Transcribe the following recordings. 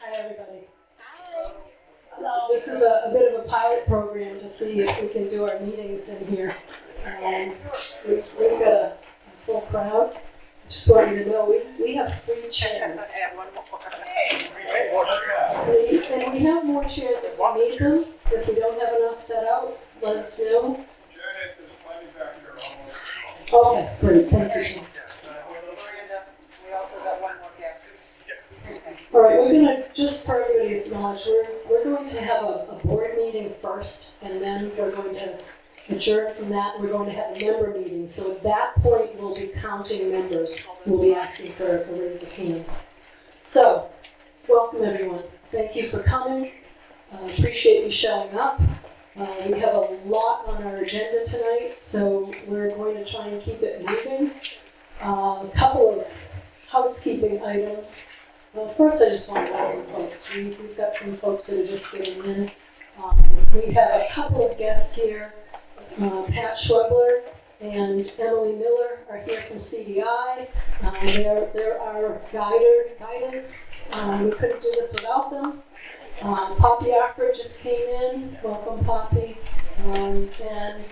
Hi, everybody. This is a bit of a pilot program to see if we can do our meetings in here. We've got a full crowd. Just wanted to know, we have 3 chairs. And we have more chairs if we need them. If we don't have enough set out, let us know. Okay, great, thank you. We also got one more guest. All right, we're gonna, just for everybody's knowledge, we're going to have a board meeting first, and then we're going to adjourn from that, and we're going to have a member meeting. So at that point, we'll be counting members. We'll be asking for a raise of hands. So, welcome everyone. Thank you for coming. Appreciate you showing up. We have a lot on our agenda tonight, so we're going to try and keep it moving. A couple of housekeeping items. Well, first I just want to welcome folks. We've got some folks that are just getting in. We have a couple of guests here. Pat Schwebler and Emily Miller are here from CDI. They're our guidance. We couldn't do this without them. Poppy Acker just came in. Welcome, Poppy. And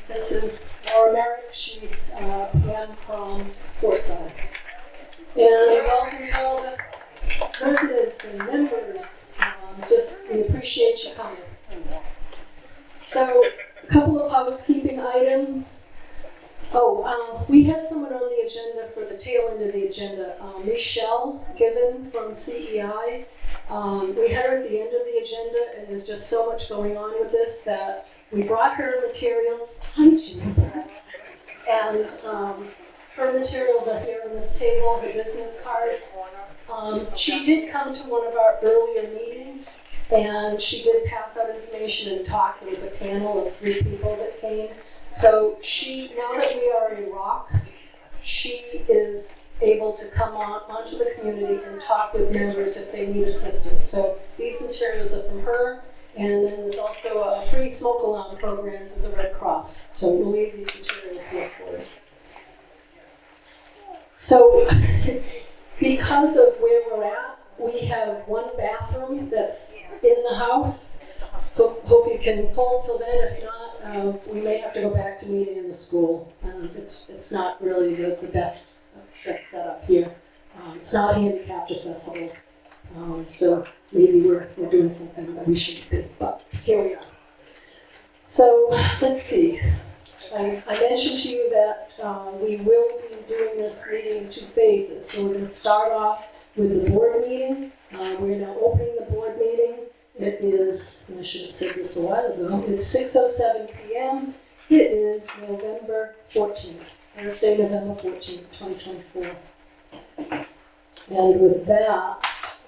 this is Laura Merrick. She's Pam from Forsyth. And welcome to all the residents and members. We appreciate you coming. So, a couple of housekeeping items. We had someone on the agenda for the tail end of the agenda, Michelle Given from CEI. We had her at the end of the agenda, and there's just so much going on with this that we brought her materials. Hi, Jim. And her materials are here on this table, her business cards. She did come to one of our earlier meetings, and she did pass out information and talk. There was a panel of 3 people that came. So now that we are in Rock, she is able to come onto the community and talk with members if they need assistance. So these materials are from her, and then there's also a free smoke alarm program from the Red Cross. So we'll leave these materials here for you. So because of where we're at, we have 1 bathroom that's in the house. Hope you can hold till then. If not, we may have to go back to meeting in the school. It's not really the best setup here. It's not handicapped accessible. So maybe we're doing something that we shouldn't do, but here we are. So let's see. I mentioned to you that we will be doing this meeting in 2 phases. So we're going to start off with the board meeting. We're now opening the board meeting. It is, I should have said this a while ago, it's 6:07 p.m. It is November 14th, Thursday, November 14th, 2024. And with that,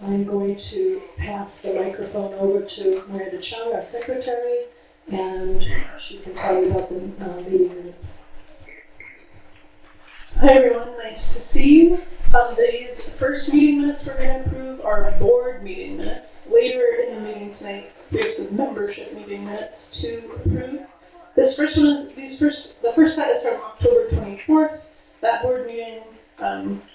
I'm going to pass the microphone over to Miranda Chung, our secretary, and she can tell you about the meeting minutes. Hi everyone, nice to see you. These first meeting minutes we're going to approve are board meeting minutes. Later in the meeting tonight, we have some membership meeting minutes to approve. This first one is the first set is from October 24th. That board meeting,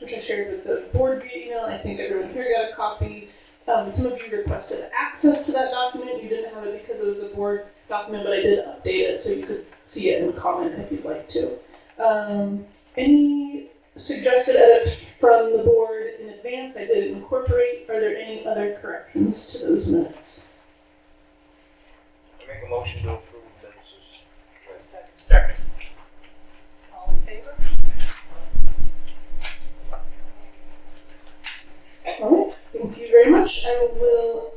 which I shared with the board via email. I think everyone here got a copy. Some of you requested access to that document. You didn't have it because it was a board document, but I did update it so you could see it and comment if you'd like to. Any suggested edits from the board in advance I did incorporate. Are there any other corrections to those minutes? I make a motion to approve sentences. Second. All in favor? All right, thank you very much. I will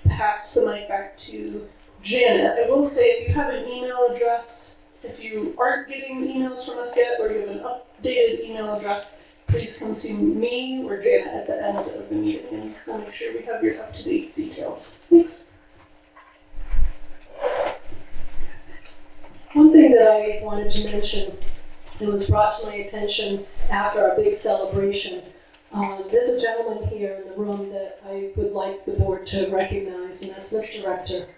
pass the mic back to Janet. I will say if you have an email address, if you aren't getting emails from us yet or you have an updated email address, please come see me or Janet at the end of the meeting and we'll make sure we have your up-to-date details. Thanks. One thing that I wanted to mention, it was brought to my attention after our big celebration. There's a gentleman here in the room that I would like the board to recognize, and that's Mr. Rector.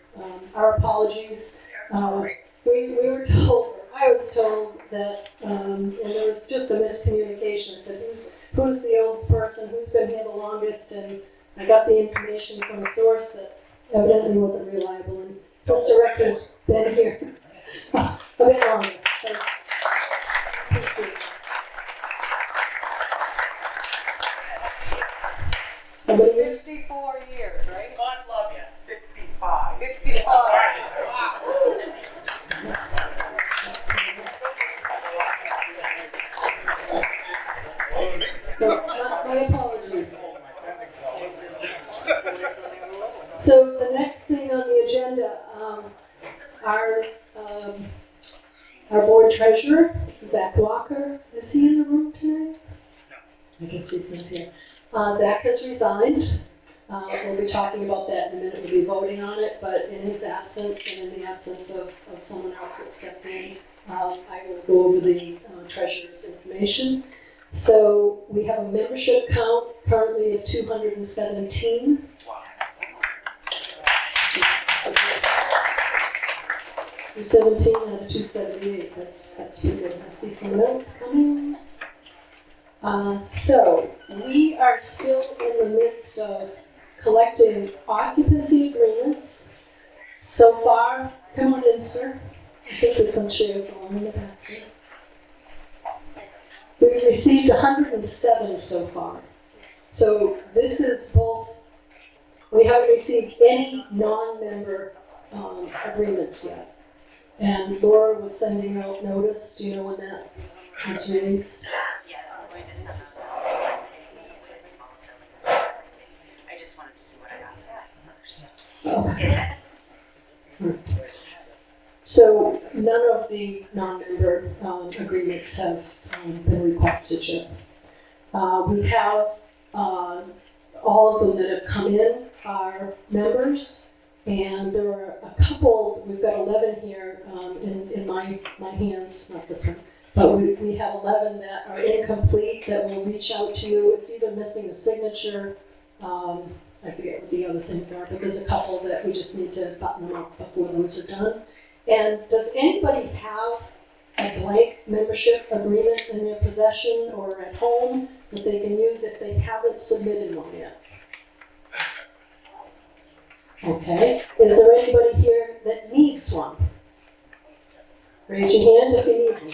Our apologies. We were told, I was told that, and there was just a miscommunication. I said, who's the oldest person, who's been here the longest, and I got the information from a source that evidently wasn't reliable, and this director's been here a bit longer. So, thank you. Nobody else? 54 years, right? God love you. 55. 55. Wow. So, my apologies. So the next thing on the agenda, our board treasurer, Zach Walker, is he in the room tonight? No. I guess he's not here. Zach has resigned. We'll be talking about that in a minute. We'll be voting on it, but in his absence and in the absence of someone else that stepped in, I will go over the treasurer's information. So we have a membership count currently of 217. Wow. 217 out of 278. That's pretty good. I see some notes coming. So we are still in the midst of collecting occupancy agreements. So far, come on in, sir. I think there's some chairs along in the back there. We've received 107 so far. So this is both, we haven't received any non-member agreements yet. And Laura was sending out notice. Do you know when that was released? Yeah, I'm going to send those out. I just wanted to see what I got tonight first. Oh. So none of the non-member agreements have been requested yet. We have all of them that have come in are members, and there are a couple. We've got 11 here in my hands, not this one, but we have 11 that are incomplete that will reach out to you. It's either missing a signature. I forget what the other things are, but there's a couple that we just need to button them up before those are done. And does anybody have a blank membership agreement in their possession or at home that they can use if they haven't submitted one yet? Okay. Is there anybody here that needs one? Raise your hand if you need one.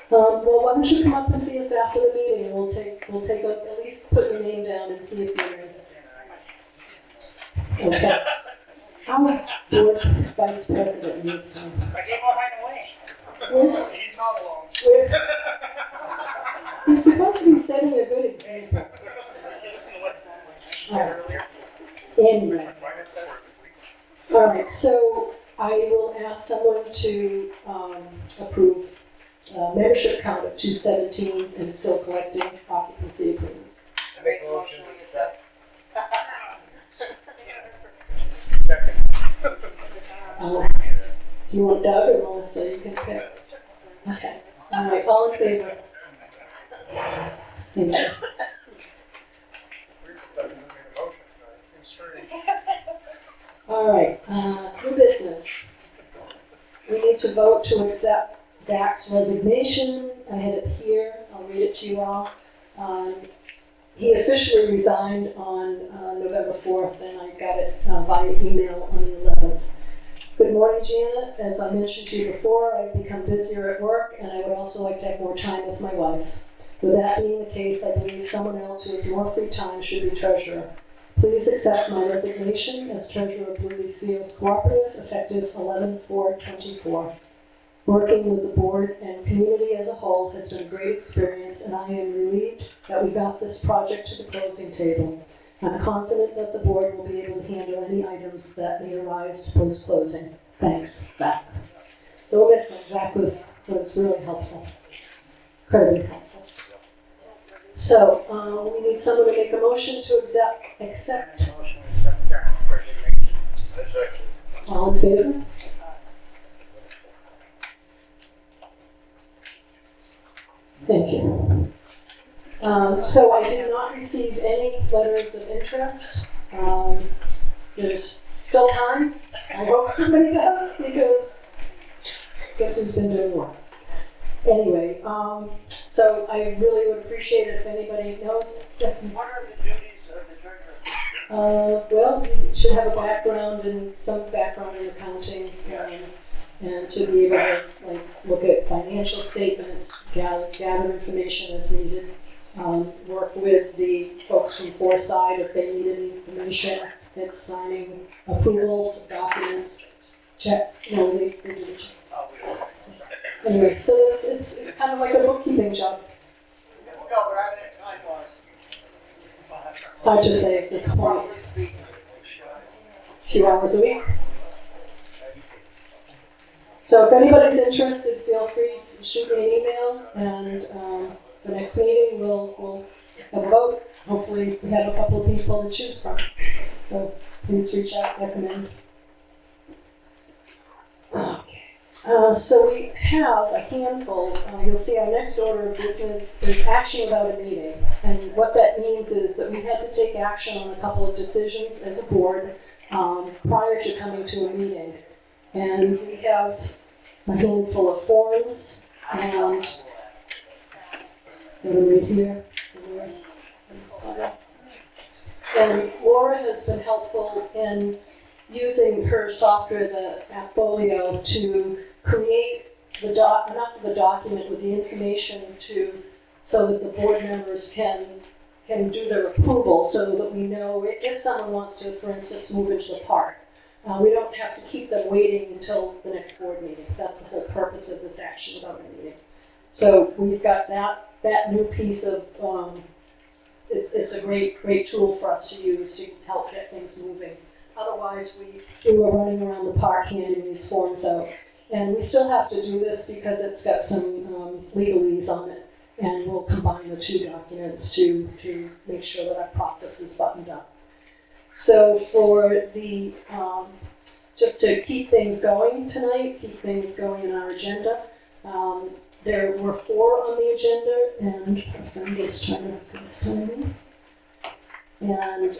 Well, why don't you come up and see us after the meeting, and we'll take at least put your name down and see if you're in. Okay. Our board vice president needs one. I gave all mine away. Where's, He's not alone. you're supposed to be setting a good example. Listen to what I said All right. earlier. Anyway, all right. So I will ask someone to approve membership count of 217 and still collecting occupancy agreements. I make a motion to accept. Do you want Doug or Melissa? You can pick. Okay. All right. All in favor? Thank you. All right. New business. We need to vote to accept Zach's resignation. I had it here. I'll read it to you all. He officially resigned on November 4th, and I got it via email on the 11th. Good morning, Janet. As I mentioned to you before, I've become busier at work, and I would also like to have more time with my wife. With that being the case, I believe someone else who has more free time should be treasurer. Please accept my resignation as treasurer of Blue Leaf Fields Cooperative, effective 11/4/24. Working with the board and community as a whole has been a great experience, and I am relieved that we got this project to the closing table. I'm confident that the board will be able to handle any items that may arise post-closing. Thanks, Zach. So we'll miss him. Zach was really helpful, incredibly helpful. So we need someone to make a motion to accept. Motion to accept Zach's resignation. That's right. All in favor? Thank you. So I did not receive any letters of interest. There's still time. I hope somebody does, because guess who's been doing what? Anyway, so I really would appreciate it if anybody knows. Yes, What are the duties of the treasurer? well, you should have a background in, some background in accounting, and should be able to, like, look at financial statements, gather information as needed, work with the folks from Foresight if they need any information, it's signing approvals, documents, check, they do the checks. Oh, we don't. Anyway, so it's kind of like a bookkeeping job. No, but I didn't, time was. Hard to say at this point. A few hours a week. So if anybody's interested, feel free to shoot me an email, and the next meeting we'll have a vote. Hopefully we have a couple of people to choose from. So please reach out, recommend. Okay. So we have a handful. You'll see our next order of business is action without a meeting. And what that means is that we had to take action on a couple of decisions as a board prior to coming to a meeting. And we have a handful of forms, and right here. And Laura has been helpful in using her software, the Appfolio, to create enough of the document with the information so that the board members can do their approval, so that we know if someone wants to, for instance, move into the park. We don't have to keep them waiting until the next board meeting. That's the whole purpose of this action without a meeting. So we've got that new piece of, it's a great tool for us to use to help get things moving. Otherwise, we were running around the park handing these forms out. And we still have to do this because it's got some legalese on it. And we'll combine the two documents to make sure that our process is buttoned up. So for the, just to keep things going tonight, keep things going in our agenda, there were 4 on the agenda, and my friend is trying to FaceTime me. And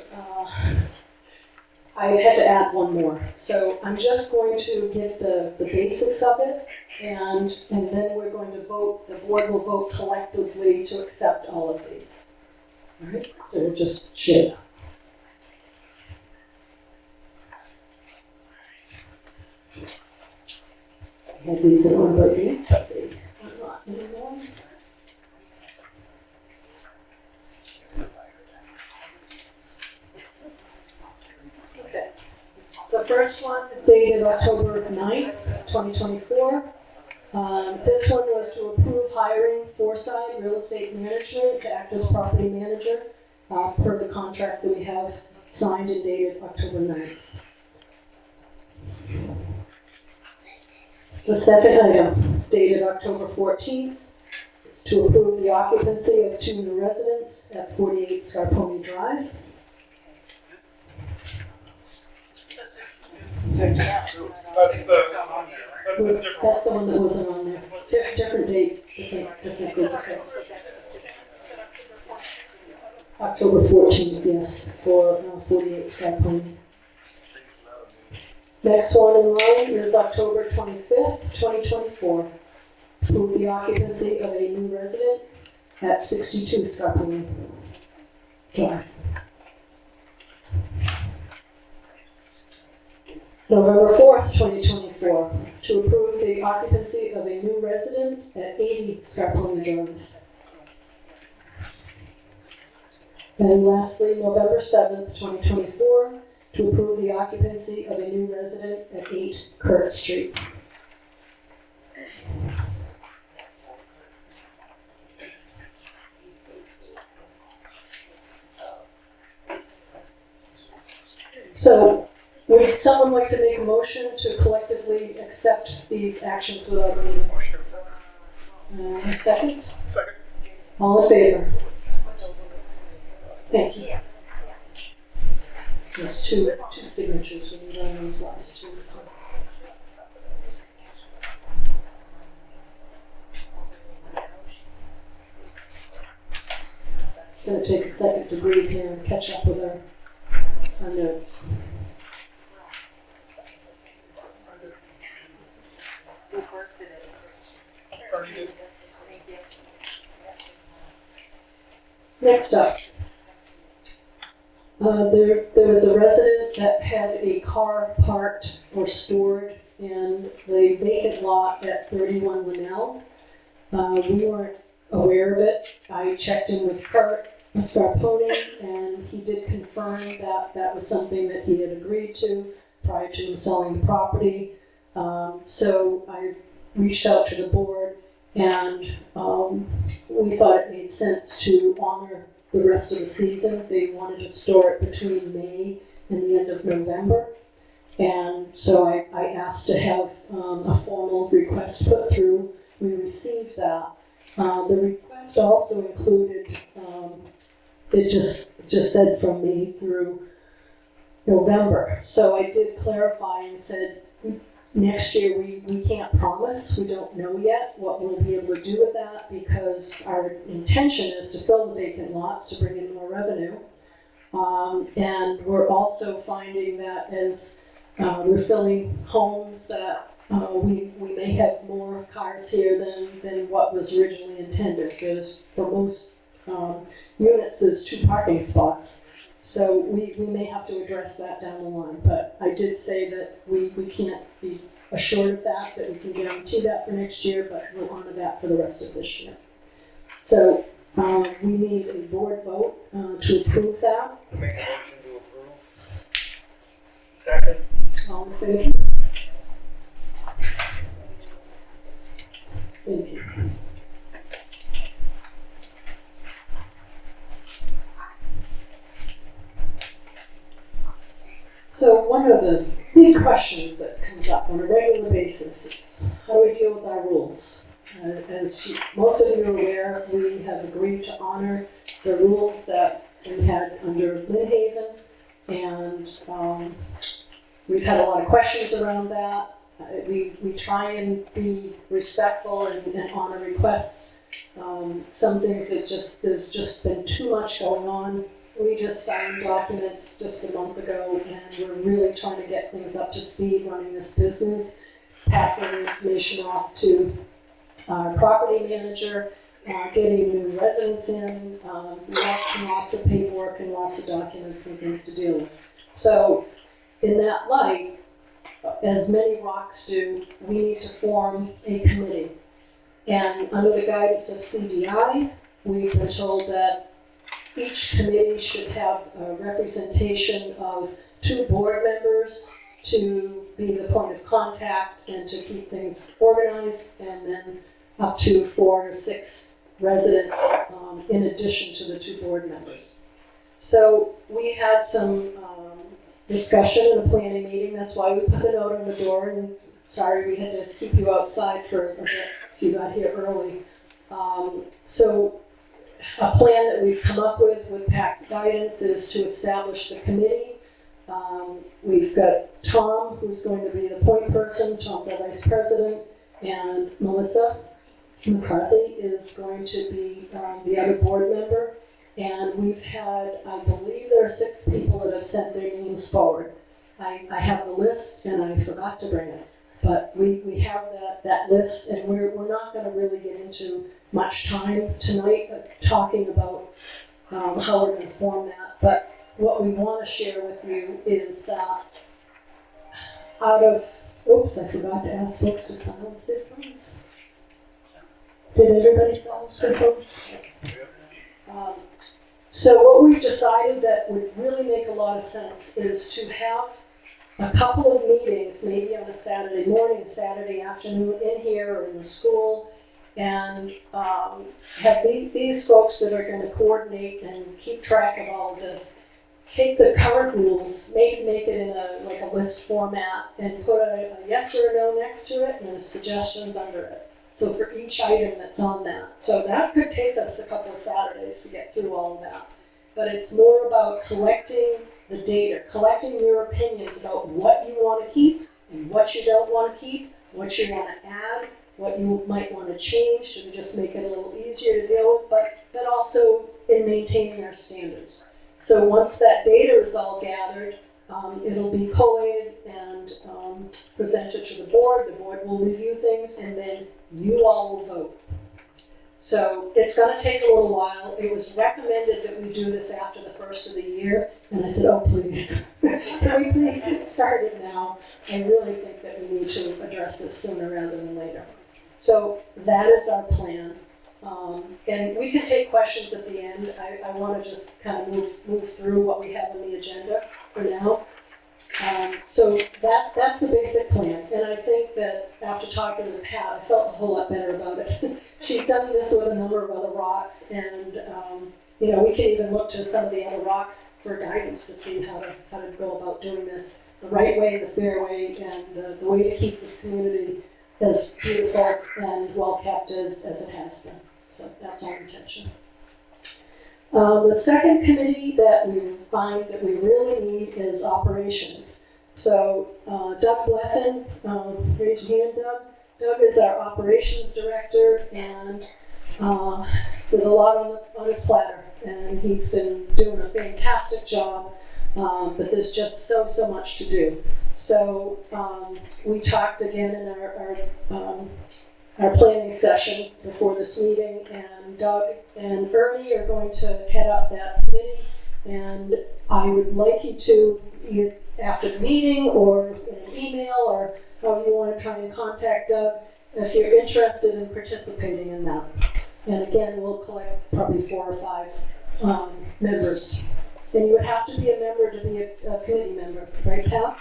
I had to add one more. So I'm just going to get the basics of it, and then we're going to vote, the board will vote collectively to accept all of these. All right, so we'll just share that. I had these in one body, but they are not anymore. Okay. The first one is dated October 9th, 2024. This one was to approve hiring Foresight Real Estate Management to act as property manager per the contract that we have signed and dated October 9th. The second item, dated October 14th, is to approve the occupancy of 2 new residents at 48 Scarponi Drive. That's the different. That's the one that wasn't on there. Different date, different group. Okay. October 14th, yes, for 48 Scarponi. Next one in line is October 25th, 2024. Approve the occupancy of a new resident at 62 Scarponi Drive. November 4th, 2024, to approve the occupancy of a new resident at 80 Scarponi Drive. And lastly, November 7th, 2024, to approve the occupancy of a new resident at 8 Kirk Street. So, would someone like to make a motion to collectively accept these actions without a meeting? A second? Second. All in favor? Thank you. There's two signatures when you run those last two. It's gonna take a second to breathe here and catch up with our notes. Who first did it? Already did. Next up, there was a resident that had a car parked or stored in the vacant lot at 31 Linnell. We weren't aware of it. I checked in with Kurt Scarponi, and he did confirm that that was something that he had agreed to prior to selling the property. So I reached out to the board, and we thought it made sense to honor the rest of the season. They wanted to store it between May and the end of November. And so I asked to have a formal request put through. We received that. The request also included, it just said from May through November. So I did clarify and said, next year we can't promise, we don't know yet what we'll be able to do with that, because our intention is to fill the vacant lots to bring in more revenue. And we're also finding that as we're filling homes that we may have more cars here than what was originally intended. There's, for most units, there's 2 parking spots. So we may have to address that down the line. But I did say that we can't be assured of that we can guarantee that for next year, but we'll honor that for the rest of this year. So we need a board vote to approve that. I make a motion to approve. Second. All in favor? Thank you. So one of the big questions that comes up on a regular basis is, how do we deal with our rules? As most of you are aware, we have agreed to honor the rules that we had under Lynn Haven, and we've had a lot of questions around that. We try and be respectful and honor requests. Some things that there's just been too much going on. We just signed documents just a month ago, and we're really trying to get things up to speed running this business, passing information off to our property manager, getting new residents in, lots and lots of paperwork and lots of documents and things to deal with. So in that light, as many rocks do, we need to form a committee. And under the guidance of CDI, we've been told that each committee should have a representation of 2 board members to be the point of contact and to keep things organized, and then up to 4 or 6 residents in addition to the 2 board members. So we had some discussion in the planning meeting. That's why we put the note on the door, and sorry we had to keep you outside for a bit if you got here early. So a plan that we've come up with PAC's guidance is to establish the committee. We've got Tom, who's going to be the point person. Tom's our vice president, and Melissa McCarthy is going to be the other board member. And we've had, I believe there are 6 people that have sent their names forward. I have the list, and I forgot to bring it. But we have that list, and we're not going to really get into much time tonight talking about how we're going to form that. But what we want to share with you is that out of, oops, I forgot to ask folks to silence their phones. Did everybody silence their phones? So what we've decided that would really make a lot of sense is to have a couple of meetings, maybe on a Saturday morning, Saturday afternoon in here or in the school, and have these folks that are going to coordinate and keep track of all of this, take the current rules, maybe make it in a list format, and put a yes or a no next to it and the suggestions under it. So for each item that's on that. So that could take us a couple of Saturdays to get through all of that. But it's more about collecting the data, collecting your opinions about what you want to keep and what you don't want to keep, what you want to add, what you might want to change to just make it a little easier to deal with, but also in maintaining our standards. So once that data is all gathered, it'll be collated and presented to the board. The board will review things, and then you all will vote. So it's gonna take a little while. It was recommended that we do this after the first of the year, and I said, oh, please, can we please get started now? I really think that we need to address this sooner rather than later. So that is our plan. And we can take questions at the end. I wanna just kind of move through what we have on the agenda for now. So that's the basic plan, and I think that after talking to Pat, I felt a whole lot better about it. She's done this with a number of other rocks, and we can even look to some of the other rocks for guidance to see how to go about doing this the right way, the fair way, and the way to keep this community as beautiful and well kept as it has been. So that's our intention. The second committee that we find that we really need is operations. So Doug Blethyn, raise your hand, Doug. Doug is our operations director, and there's a lot on his platter, and he's been doing a fantastic job, but there's just so much to do. So we talked again in our planning session before this meeting, and Doug and Ernie are going to head up that committee, and I would like you to, either after the meeting or in an email or however you want to try and contact us, if you're interested in participating in that. And again, we'll collect probably 4 or 5 members. And you would have to be a member to be a committee member, right, Pat?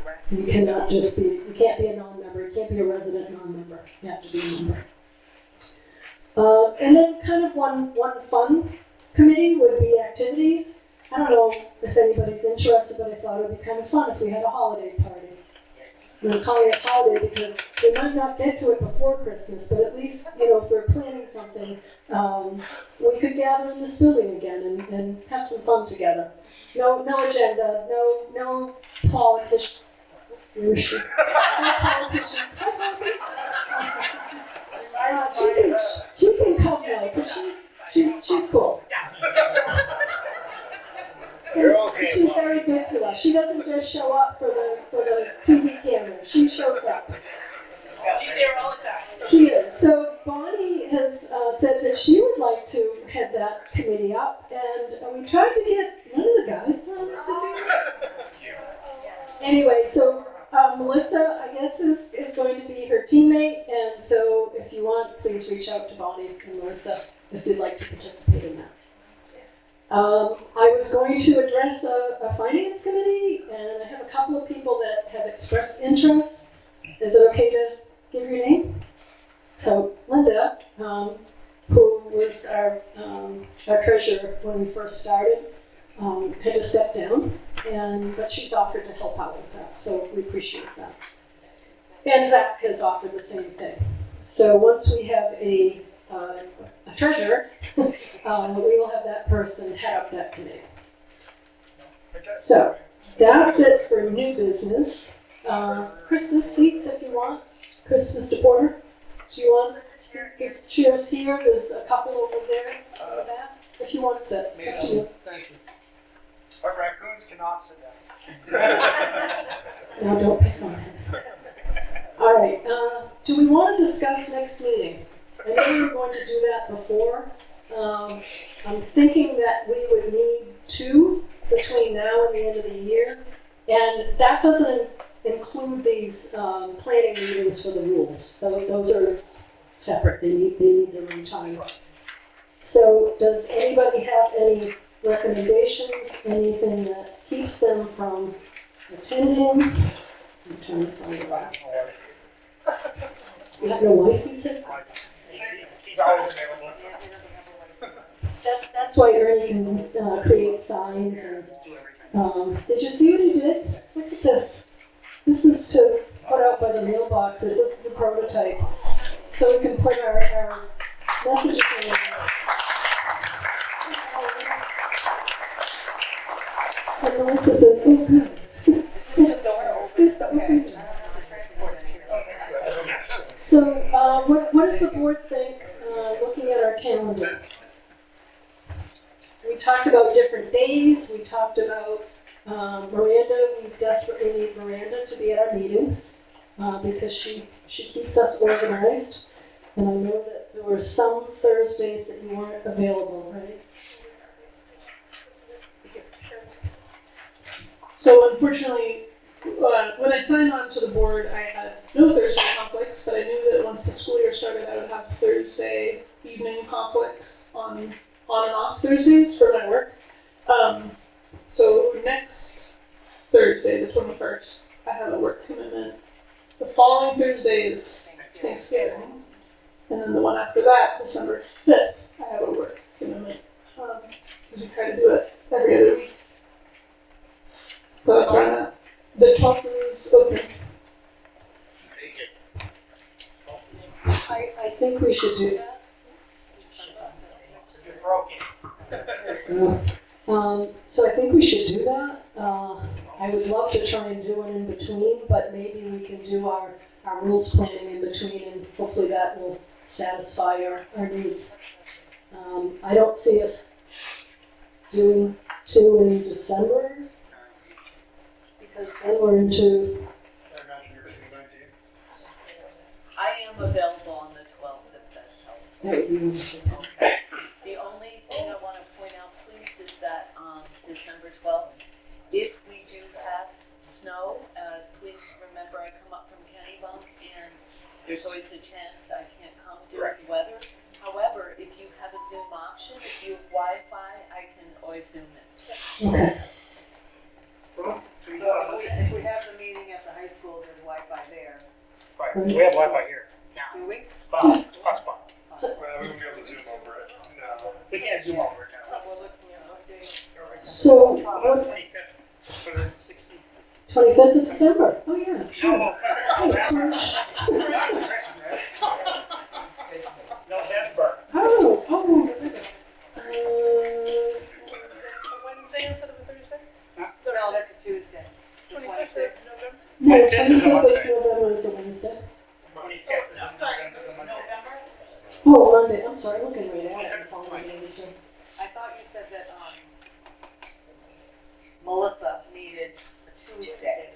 Correct. You cannot just be, you can't be a non-member, you can't be a resident non-member, you have to be a member. And then kind of one fun committee would be activities. I don't know if anybody's interested, but I thought it would be kind of fun if we had a holiday party. And I'm calling it a holiday because we might not get to it before Christmas, but at least, if we're planning something, we could gather in this building again and have some fun together. No agenda, no politician. No politician. She can come now, because she's cool. She's very good to us. She doesn't just show up for the TV camera. She shows up. She's here all the time. She is. So Bonnie has said that she would like to head that committee up, and we tried to get one of the guys to do it. Anyway, so Melissa, I guess, is going to be her teammate, and so if you want, please reach out to Bonnie and Melissa if you'd like to participate in that. I was going to address a finance committee, and I have a couple of people that have expressed interest. Is it okay to give your name? So Linda, who was our treasurer when we first started, had to step down, but she's offered to help out with that, so we appreciate that. And Zach has offered the same thing. So once we have a treasurer, we will have that person head up that committee. So that's it for new business. Christmas seats if you want. Christmas Porter, do you want? There's chairs here, there's a couple over there in the back. If you want to sit, it's up to you. Thank you. But raccoons cannot sit down. No, don't pick on him. All right, do we want to discuss next meeting? I know we were going to do that before. I'm thinking that we would need 2 between now and the end of the year. And that doesn't include these planning meetings for the rules. Those are separate, they need their own time. So does anybody have any recommendations, anything that keeps them from attending? I'm trying to find it out. You have no wife, you said? He's always available. That's why Ernie can create signs and, did you see what he did? Look at this. This is to put out by the mailboxes. This is the prototype. So we can put our messages in there. And Melissa says, oh good. Just open. So what does the board think, looking at our calendar? We talked about different days, we talked about Miranda. We desperately need Miranda to be at our meetings because she keeps us organized. And I know that there were some Thursdays that you weren't available, right? So unfortunately, when I signed on to the board, I had no Thursday conflicts, but I knew that once the school year started, I would have Thursday evening conflicts on and off Thursdays for my work. So next Thursday, the 21st, I have a work commitment. The following Thursday is Thanksgiving. And then the one after that, December 5th, I have a work commitment. We try to do it every other week. So that's where I'm at. The 12th is open. I think we should do that. You're broken. So I think we should do that. I would love to try and do it in between, but maybe we can do our rules planning in between, and hopefully that will satisfy our needs. I don't see us doing 2 in December, because then we're into, I imagine you're busy 19. I am available on the 12th if that's helpful. that would be wonderful. Okay. The only thing I want to point out, please, is that December 12th, if we do have snow, please remember I come up from Kennebunk, and there's always a chance I can't come due to the weather. However, if you have a Zoom option, if you have Wi-Fi, I can always Zoom in. Okay. So if we have the meeting at the high school, there's Wi-Fi there. Right, we have Wi-Fi here. Do we? Hotspot. Well, we won't be able to zoom over it. No. We can't zoom over it So now. we're looking at what day? So, what, 25th for the 16th. 25th of December? Oh, yeah, sure. No, Thanks, George. November. Oh. Wednesday instead of a Thursday? No, that's a Tuesday. The 26th. November? No, 25th is a 25th Monday. of November is a Wednesday. 25th is November. Oh, Monday, I'm sorry, looking right at it. I'm following the Wednesday. I thought you said that, Melissa needed a Tuesday.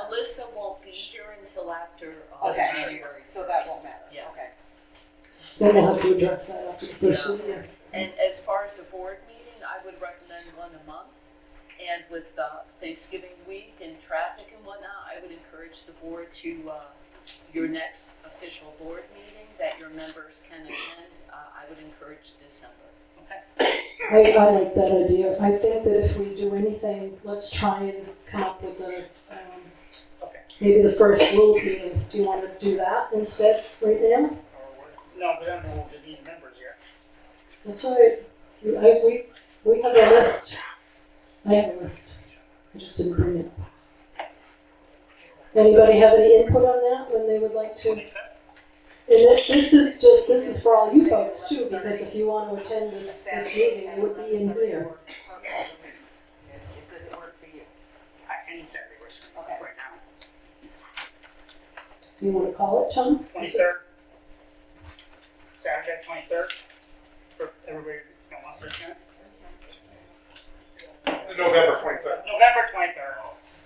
Melissa won't be here until after Okay. January. So that 1st. won't matter. Yes. Okay. Then we'll have to address that after the first of the year. And as far as a board meeting, I would recommend one a month. And with Thanksgiving week and traffic and whatnot, I would encourage the board to, your next official board meeting that your members can attend, I would encourage December. I like that idea. I think that if we do anything, let's try and come up with maybe the first rules meeting. Do you want to do that instead right now? No, we don't know the need members yet. That's all right. We have a list. I have a list. I just didn't bring it. Anybody have any input on that when they would like to? 25th? And this is for all you folks too, because if you want to attend this meeting, it would be in here. Does it work for you? Any Saturday works Okay. right now. You want to call it, Tom? 23rd. Saturday, 23rd. For everybody that wants to attend. November 23rd. November 23rd.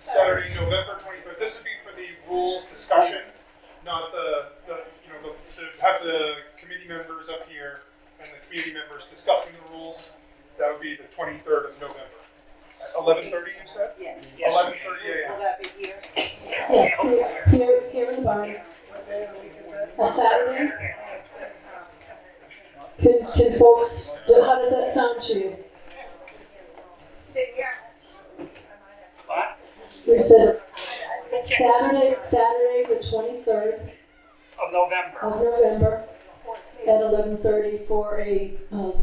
Saturday, November 23rd. This would be for the rules discussion, not to have the committee members up here and the committee members discussing the rules. That would be the 23rd of November. At 11:30, you said? Yeah. 11:30 Will a.m. that be here? Yes, here in the barn. What day of the week is that? A Saturday? Can folks, how does that sound to you? What? We said Saturday, the 23rd Of November. of November at 11:30 for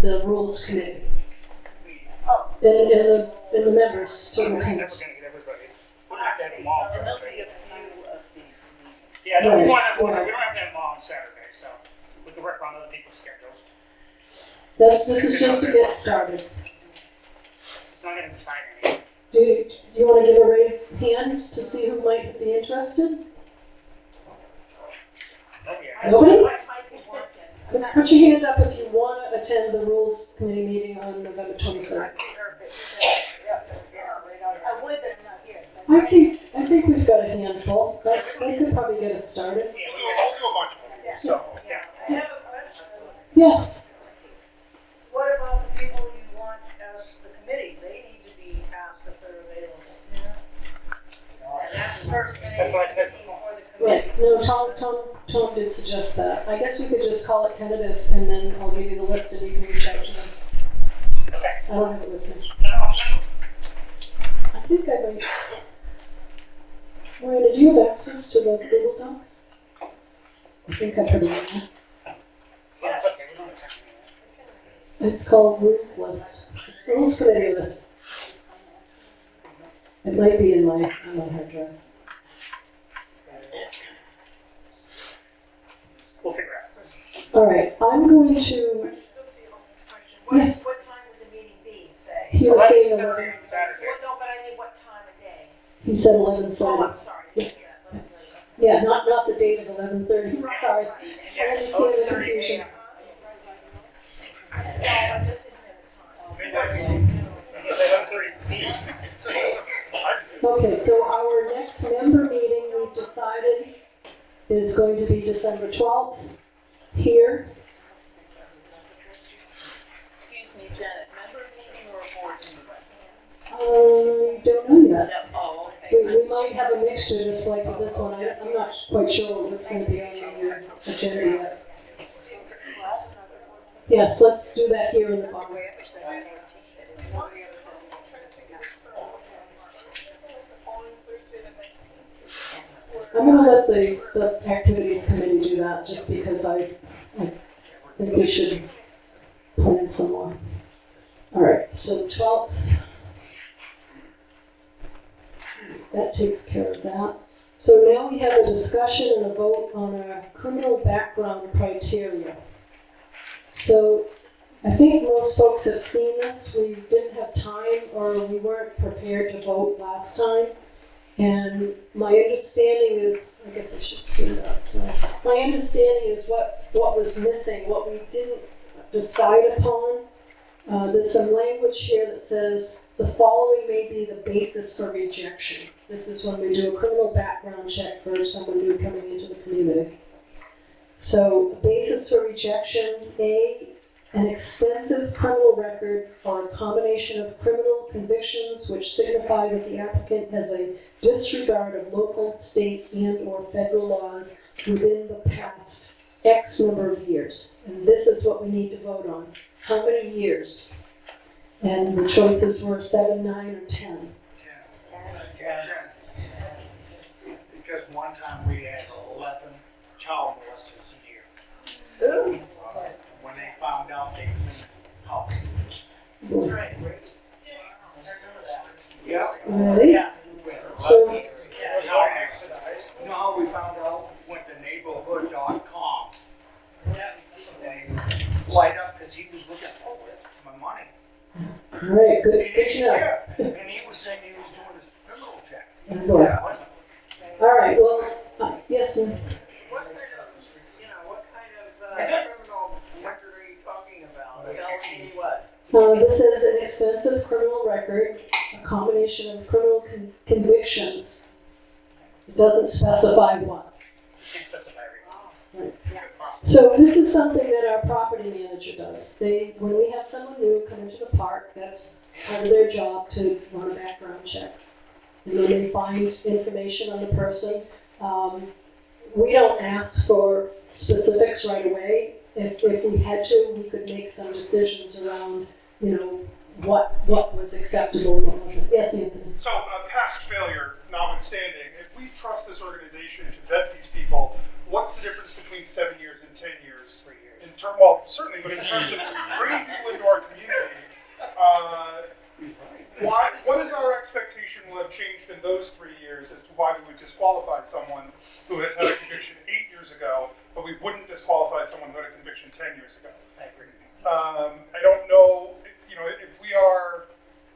the rules committee. And the members to We're attend. never gonna get everybody. We're gonna have to have them all. There'll be a few of these meetings. Yeah, no, we Right, don't right. have to have them all on Saturday, so we can work around other people's schedules. This is just to get started. It's not gonna decide anything. Do you want to give a raised hand to see who might be interested? Oh, yeah. Nobody? Put your hand up if you want to attend the rules committee meeting on November I 23rd. see her picture. Yeah, right out there. I would, but I'm not here. I think we've got a handful. That could probably get us started. Yeah, We'll do a bunch of them. So, yeah. I have Yes. What about the people you want as the committee? They need to be asked if they're available. And that's the first committee That's what I said for the committee. Right, no, Tom did suggest that. I guess we could just call it tentative, and then I'll give you the list and you can reach out to them. Okay. I don't have it with me. No, I think I might. Miranda, do you have access to the Google Docs? I think I put it in there. yeah, it's okay, we don't have to second that. It's called Rules List. Rules Committee List. It might be in my hard drive. We'll figure it out. All right, I'm going to. Yes. What time would the meeting be, say? He was saying 11:30 11. on Saturday. No, but I mean, what time of day? He said Oh, 11:30. I'm sorry, yes, that. Yeah, not the date of 11:30. Sorry, I Yeah, understand the 11:30 confusion. a.m. No, I just didn't have the time. Midnight. 11:30 Okay, so our next member meeting, we've decided, is going to be December 12th here. Excuse me, Janet, member meeting or a board meeting? I don't know yet. Yep, oh, okay. We might have a mixture just like this one. I'm not quite sure what's going to be on the agenda yet. Yes, let's do that here in the bar. I'm going to let the activities committee do that just because I think we should plan some more. All right, so 12th. That takes care of that. So now we have a discussion and a vote on our criminal background criteria. So I think most folks have seen this. We didn't have time or we weren't prepared to vote last time. And my understanding is, I guess I should stand up. So my understanding is what was missing, what we didn't decide upon. There's some language here that says the following may be the basis for rejection. This is when we do a criminal background check for someone new coming into the community. So, basis for rejection, A, an extensive criminal record or a combination of criminal convictions which signify that the applicant has a disregard of local, state, and/or federal laws within the past X number of years. And this is what we need to vote on. How many years? And the choices were 7, 9, or 10. Because one time we had 11 child molesters a year. When they found out, they cleaned the house. Yeah. Ready? Yeah. So, You know how we found out? Went to neighborhood.com. And he light up because he was looking for my money. all right, good to know. Yeah. And he was saying he was doing his criminal check. Good boy. All right, well, yes, ma'am. What kind of criminal record are you talking about? Felony what? This is an extensive criminal record, a combination of criminal convictions. It doesn't specify what. Can't specify everything. So this is something that our property manager does. When we have someone new come into the park, that's part of their job to run a background check. And then they find information on the person. We don't ask for specifics right away. If we had to, we could make some decisions around, what was acceptable and what wasn't. Yes, Anthony? So, past failure notwithstanding, if we trust this organization to vet these people, what's the difference between 7 years and 10 years? Well, certainly, but in terms of bringing people into our community, what is our expectation will have changed in those 3 years as to why we would disqualify someone who has had a conviction 8 years ago, but we wouldn't disqualify someone who had a conviction 10 years ago? I agree. I don't know, if we are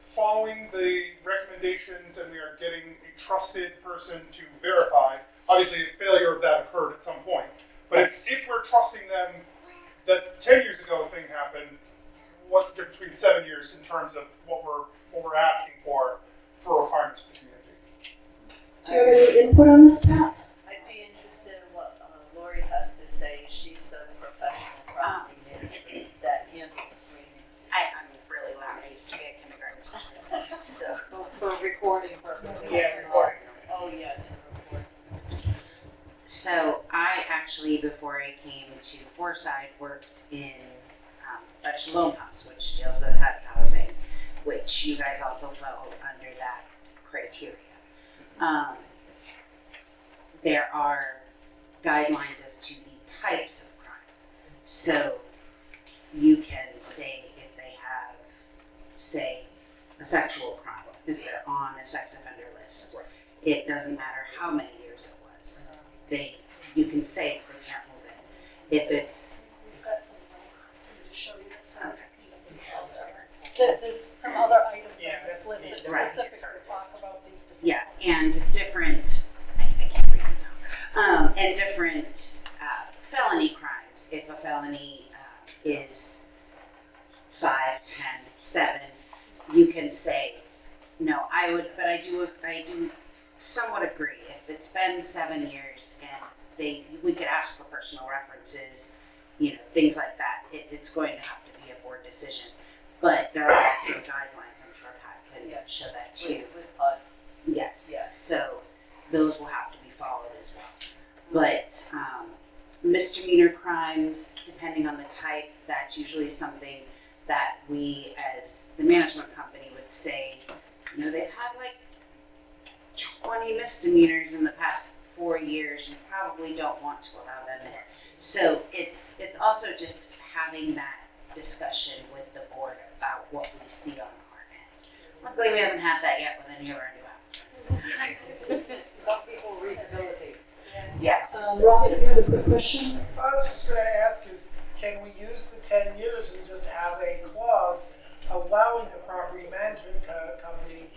following the recommendations and we are getting a trusted person to verify, obviously a failure of that occurred at some point, but if we're trusting them that 10 years ago a thing happened, what's the difference between 7 years in terms of what we're asking for requirements for the community? Do you have any input on this, Pat? I'd be interested in what Lori has to say. She's the professional property manager. used to be a kindergarten teacher. So, For recording purposes. Yeah, recording. Oh, yeah, to record. so I actually, before I came to Forsyth, worked in a Shalom House, which deals with HUD housing, which you guys also fell under that criteria. There are guidelines as to the types of crime. So you can say if they have, say, a sexual crime, if they're on a sex offender list, it doesn't matter how many years it was. You can say they can't move in. If it's, We've got some, to show you this. okay. There's some other items Yeah, on this list that right. specifically talk about these different. Yeah, and different, I can't read it now, and different felony crimes. If a felony is 5, 10, 7, you can say, no, I do somewhat agree. If it's been 7 years and we could ask for personal references, things like that, it's going to have to be a board decision. But there are also guidelines, I'm sure Pat can show that too. With HUD. Yes. Yes. So those will have to be followed as well. But misdemeanor crimes, depending on the type, that's usually something that we as the management company would say, they've had like 20 misdemeanors in the past 4 years. You probably don't want to allow them in. So it's also just having that discussion with the board about what we see on our end. Luckily, we haven't had that yet with any of our new applicants. Some people rehabilitate. Yes. Robin, you have a quick question? I was just gonna ask is, can we use the 10 years and just have a clause allowing the property management company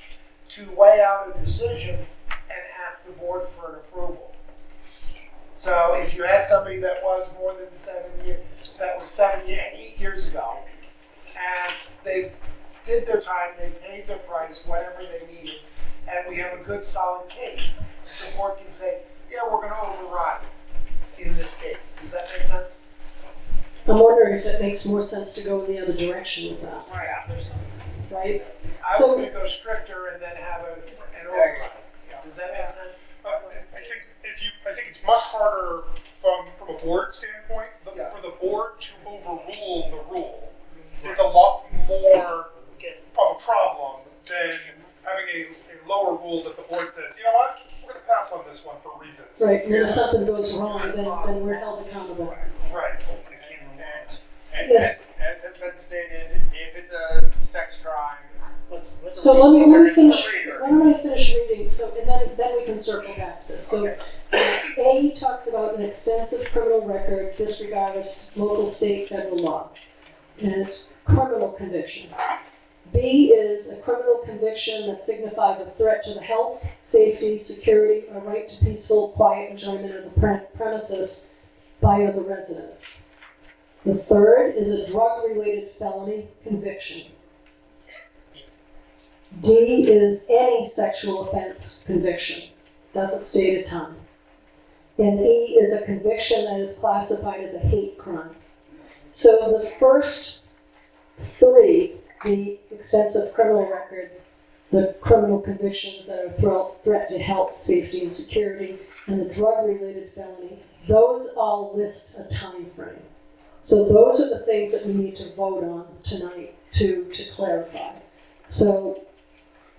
to weigh out a decision and ask the board for an approval? So if you had somebody that was more than 7 years, that was 8 years ago, and they did their time, they paid their price, whatever they needed, and we have a good solid case, the board can say, yeah, we're gonna override it in this case. Does that make sense? I'm wondering if it makes more sense to go in the other direction with that, right? I So- was gonna go stricter and then have an override. Does that make sense? I think it's much harder from a board standpoint, Yeah. for the board to overrule the rule is a lot more of a problem than having a lower rule that the board says, you know what, we're gonna pass on this one for reasons. Right, and then if something goes wrong, then we're held accountable. Right. And Yes. as has been stated, if it's a sex crime, So let me finish, why don't I finish reading, so, and then we can circle back to this. So, A talks about an extensive criminal record, disregard of local, state, federal law. And it's criminal conviction. B is a criminal conviction that signifies a threat to the health, safety, security, or right to peaceful, quiet enjoyment of the premises by other residents. The third is a drug-related felony conviction. D is any sexual offense conviction, doesn't state a time. And E is a conviction that is classified as a hate crime. So the first three, the extensive criminal record, the criminal convictions that are threat to health, safety, and security, and the drug-related felony, those all list a time frame. So those are the things that we need to vote on tonight to clarify. So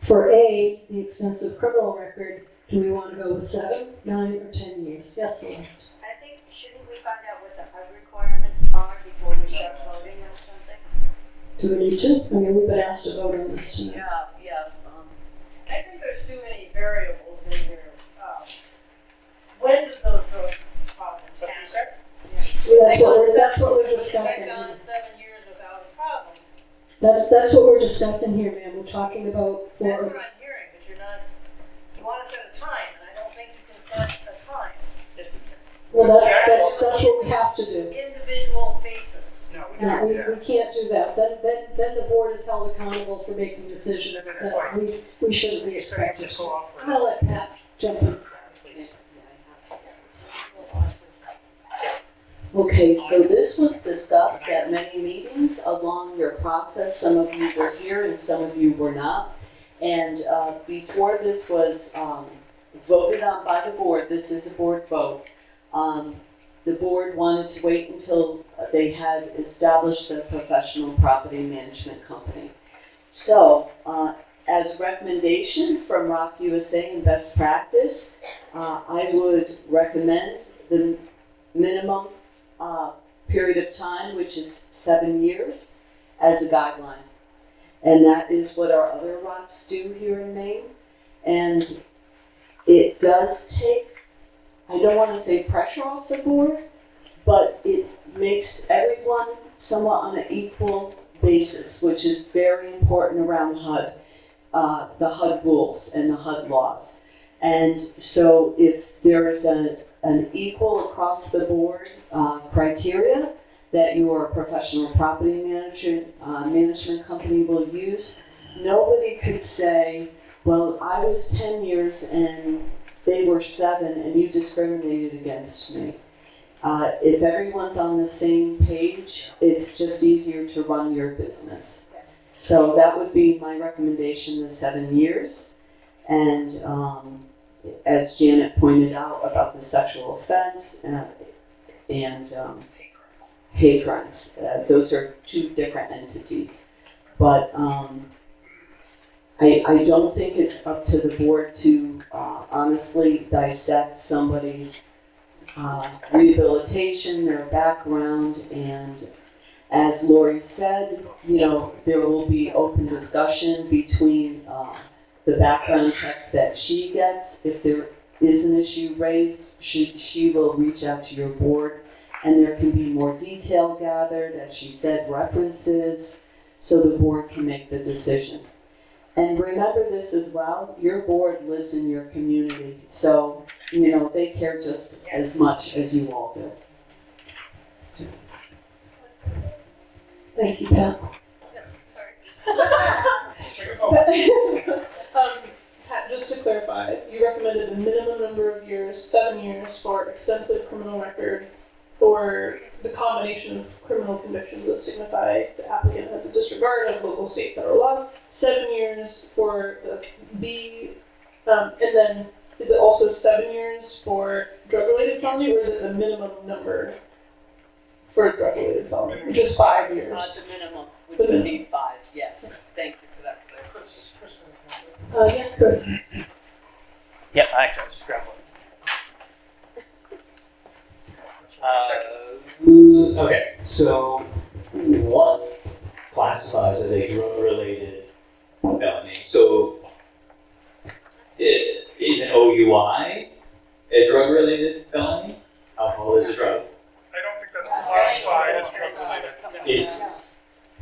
for A, the extensive criminal record, do we want to go with 7, 9, or 10 years? Yes, Celeste. I think, shouldn't we find out what the HUD requirements are before we start voting on something? Do we need to? I mean, we've been asked to vote on this tonight. Yeah. I think there's too many variables in here. When did those drug problems happen? Well, that's what we're discussing. They've gone 7 years without a problem. That's what we're discussing here, ma'am. We're talking about That's for, what I'm hearing, but you're not, you wanna set a time, and I don't think you can set a time. well, that's what we have to do. Individual basis. No, we can't do that. Then the board is held accountable for making decisions that we shouldn't be expected to. I'll let Pat jump in. Okay, so this was discussed at many meetings along your process. Some of you were here and some of you were not. And before this was voted on by the board, this is a board vote, the board wanted to wait until they had established a professional property management company. So, as recommendation from Rock USA and best practice, I would recommend the minimum period of time, which is 7 years, as a guideline. And that is what our other rocks do here in Maine. And it does take, I don't want to say pressure off the board, but it makes everyone somewhat on an equal basis, which is very important around HUD, the HUD rules and the HUD laws. And so if there is an equal across the board criteria that your professional property management company will use, nobody could say, well, I was 10 years and they were 7 and you discriminated against me. If everyone's on the same page, it's just easier to run your business. So that would be my recommendation, the 7 years. And as Janet pointed out about the sexual offense and hate crimes, those are 2 different entities. But I don't think it's up to the board to honestly dissect somebody's rehabilitation, their background, and as Lori said, there will be open discussion between the background checks that she gets. If there is an issue raised, she will reach out to your board, and there can be more detail gathered, as she said, references, so the board can make the decision. And remember this as well, your board lives in your community, so, they care just as much as you all do. Thank you, Pat. Pat, just to clarify, you recommended a minimum number of years, 7 years, for extensive criminal record, for the combination of criminal convictions that signify the applicant has a disregard of local, state, federal laws, 7 years for the B, and then is it also 7 years for drug-related felony, or is it the minimum number for a drug-related felony, which is 5 years? The minimum, which would be 5, yes. Thank you for that clarification. Yes, Chris. Yeah, actually, I'll just grab one. Okay, so what classifies as a drug-related felony? So is an OUI a drug-related felony? Alcohol is a drug. I don't think that's classified as drug-related. Is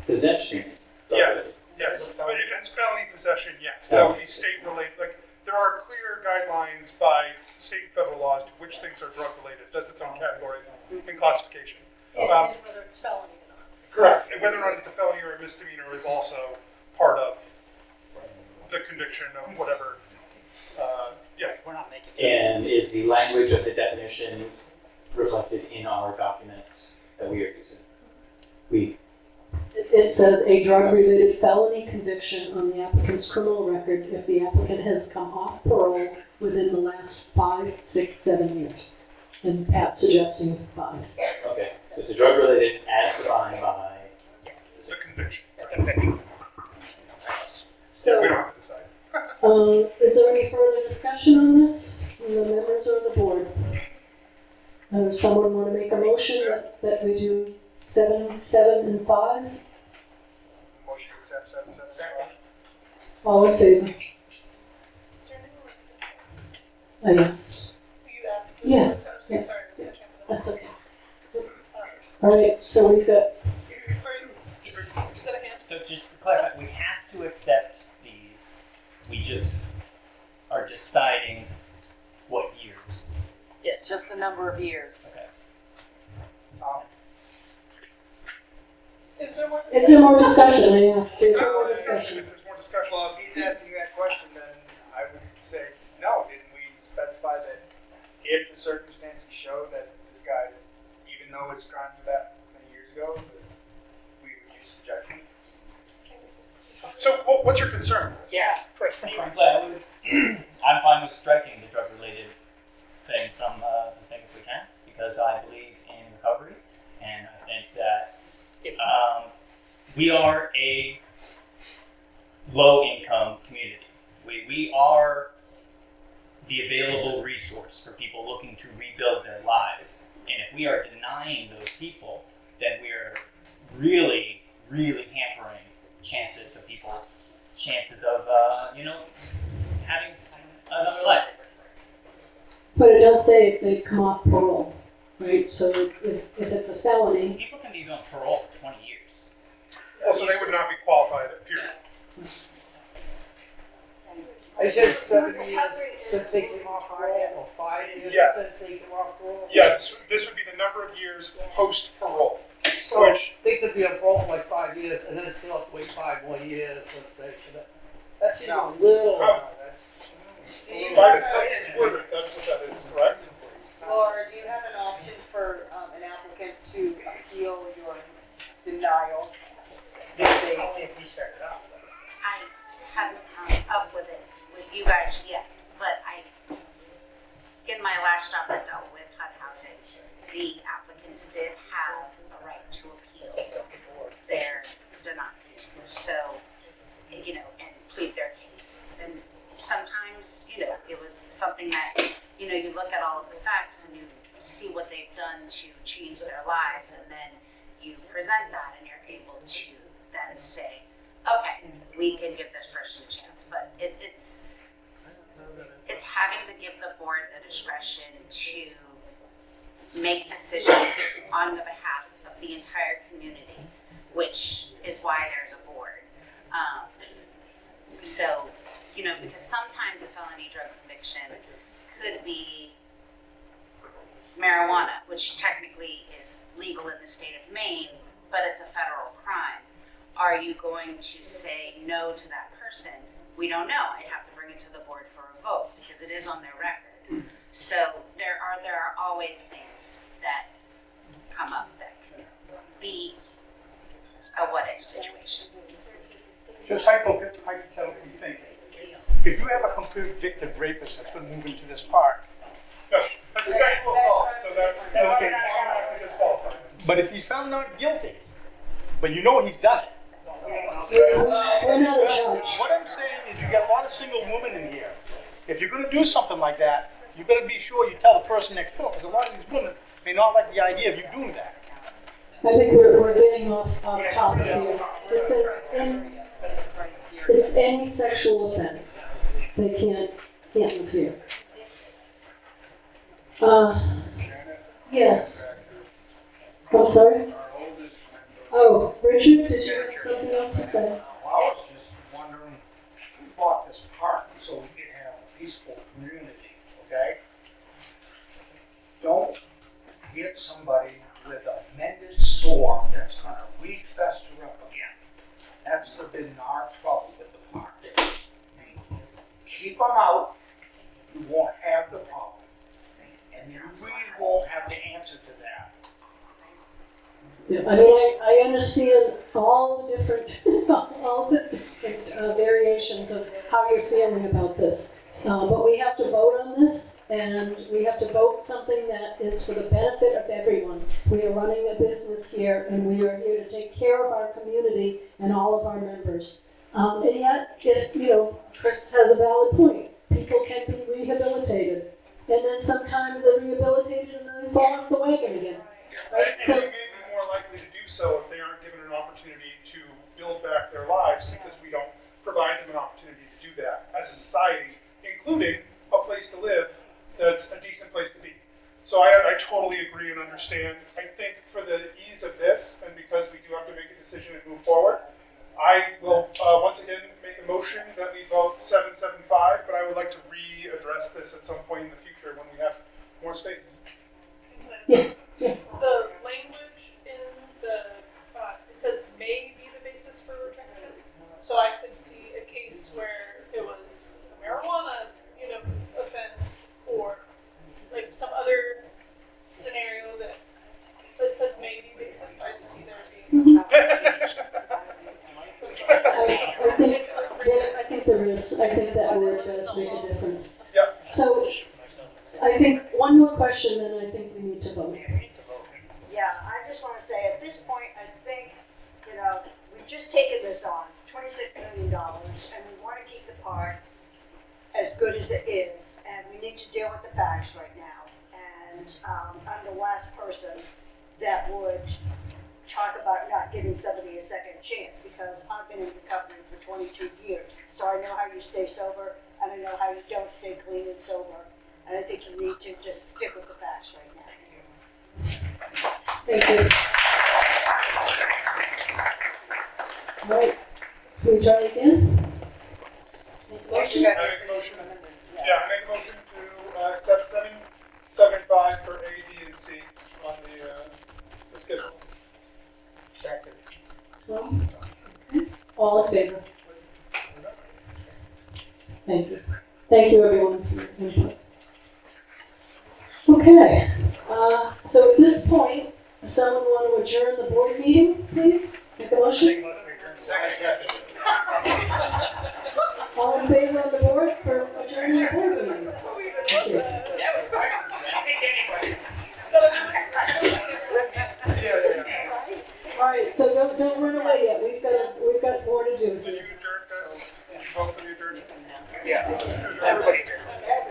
possession Yes, but if it's felony possession, yes, that would be state-related. Like, there are clear guidelines by state and federal laws to which things are drug-related. That's its own category and classification. And whether it's felony or not. Correct. And whether or not it's a felony or a misdemeanor is also part of the conviction of whatever. We're not making it. And is the language of the definition reflected in our documents that we are using? It says a drug-related felony conviction on the applicant's criminal record if the applicant has come off parole within the last 5, 6, 7 years. And Pat's suggesting 5. Okay, so it's a drug-related as defined by The conviction. So, We don't have to decide. is there any further discussion on this from the members or the board? Does someone want to make a motion that we do 7, and 5? Motion to accept 7, 7, 7. All in favor? Is there anything like this? Yes. You asked. Yeah, Sorry, yeah, sorry, yeah. sorry. That's okay. All right, so we've got, Is that a hand? So just to clarify, we have to accept these. We just are deciding what years. Yeah, just the number of years. Okay. Is there one? is there more discussion? I asked, is there more If discussion? there's more discussion. Well, if he's asking that question, then I would say, no, didn't we specify that if the circumstances show that this guy, even even though it's gone through that many years ago, that we would use subjection. So what's your concern? Yeah. I'm fine with striking the drug-related thing from the thing if we can, because I believe in recovery, and I think that we are a low-income community. We are the available resource for people looking to rebuild their lives, and if we are denying those people, then we are really, really hampering chances of people's chances of having another life. But it does say if they come off parole, right? So if it's a felony, People can be on parole for 20 years. Also, they would not be qualified, period. I said 7 years since they came off parole, or 5 years Yes. since they came off parole. Yeah, this would be the number of years post-parole. So they could be on parole for like 5 years and then still have to wait 5 more years, let's say. For that. That seems a little. That's what that is, correct? Or do you have an option for an applicant to appeal your denial? If we set it up. I haven't come up with it with you guys yet, but in my last job that dealt with HUD housing, the applicants did have a right to appeal their denial. So, and plead their case. And sometimes, it was something that, you look at all of the facts and you see what they've done to change their lives, and then you present that and you're able to then say, okay, we can give this person a chance. But it's having to give the board the discretion to make decisions on the behalf of the entire community, which is why there's a board. Because sometimes a felony drug conviction could be marijuana, which technically is legal in the state of Maine, but it's a federal crime. Are you going to say no to that person? We don't know. I'd have to bring it to the board for a vote because it is on their record. So there are always things that come up that can be a what-if situation. Just hypothetically thinking, if you have a convicted rapist that's been moved into this park, No, that's sexual assault, so that's Okay. automatically disqualified. but if he's found not guilty, but you know he's done it. we're not a judge. What I'm saying is you got a lot of single women in here. If you're gonna do something like that, you better be sure you tell the person next door, because a lot of these women may not like the idea of you doing that. I think we're getting off topic here. It says it's any sexual offense. They can't interfere. Yes. I'm sorry? Oh, Richard, did you have something else to say? I was just wondering, we bought this park so we could have a peaceful community, okay? Don't get somebody with a mended sore that's gonna re-fester up again. That's been our trouble with the park. Keep them out, you won't have the problem. And you really won't have the answer to that. Yeah, I mean, I understand all the different, variations of how you're feeling about this. But we have to vote on this, and we have to vote something that is for the benefit of everyone. We are running a business here, and we are here to take care of our community and all of our members. And yet, if, Chris has a valid point, people can be rehabilitated. And then sometimes they're rehabilitated and then they fall off the wagon again. Right? And they may be more likely to do so if they aren't given an opportunity to build back their lives, because we don't provide them an opportunity to do that as a society, including a place to live that's a decent place to be. So I totally agree and understand. I think for the ease of this, and because we do have to make a decision and move forward, I will once again make a motion that we vote 775, but I would like to readdress this at some point in the future when we have more space. Yes, yes. The language in the, it says may be the basis for rejections. So I could see a case where it was a marijuana, offense, or like some other scenario that I think there is, I think that word does make a difference. Yep. So, I think one more question, then I think we need to vote. Yeah, I just wanna say, at this point, I think, you know, we've just taken this on, it's $26 million, and we wanna keep the park as good as it is, and we need to deal with the facts right now. And, I'm the last person that would talk about not giving somebody a second chance, because I've been in recovery for 22 years, so I know how you stay sober, and I know how you don't stay clean and sober, and I think you need to just stick with the facts right now. Thank you. All right, can we try again? Make a motion? I make a motion, yeah, I make a motion to accept 775 for A, D, and C on the schedule. Second. Well, all in favor? Thank you. Thank you, everyone, for your input. Okay, so at this point, does someone want to adjourn the board meeting, please? Make a motion? All in favor on the board for adjourning the board meeting? Thank you. All right, so don't run away yet. We've got more to do. Did you adjourn this? Did you vote for the adjournment? Yeah. Everybody.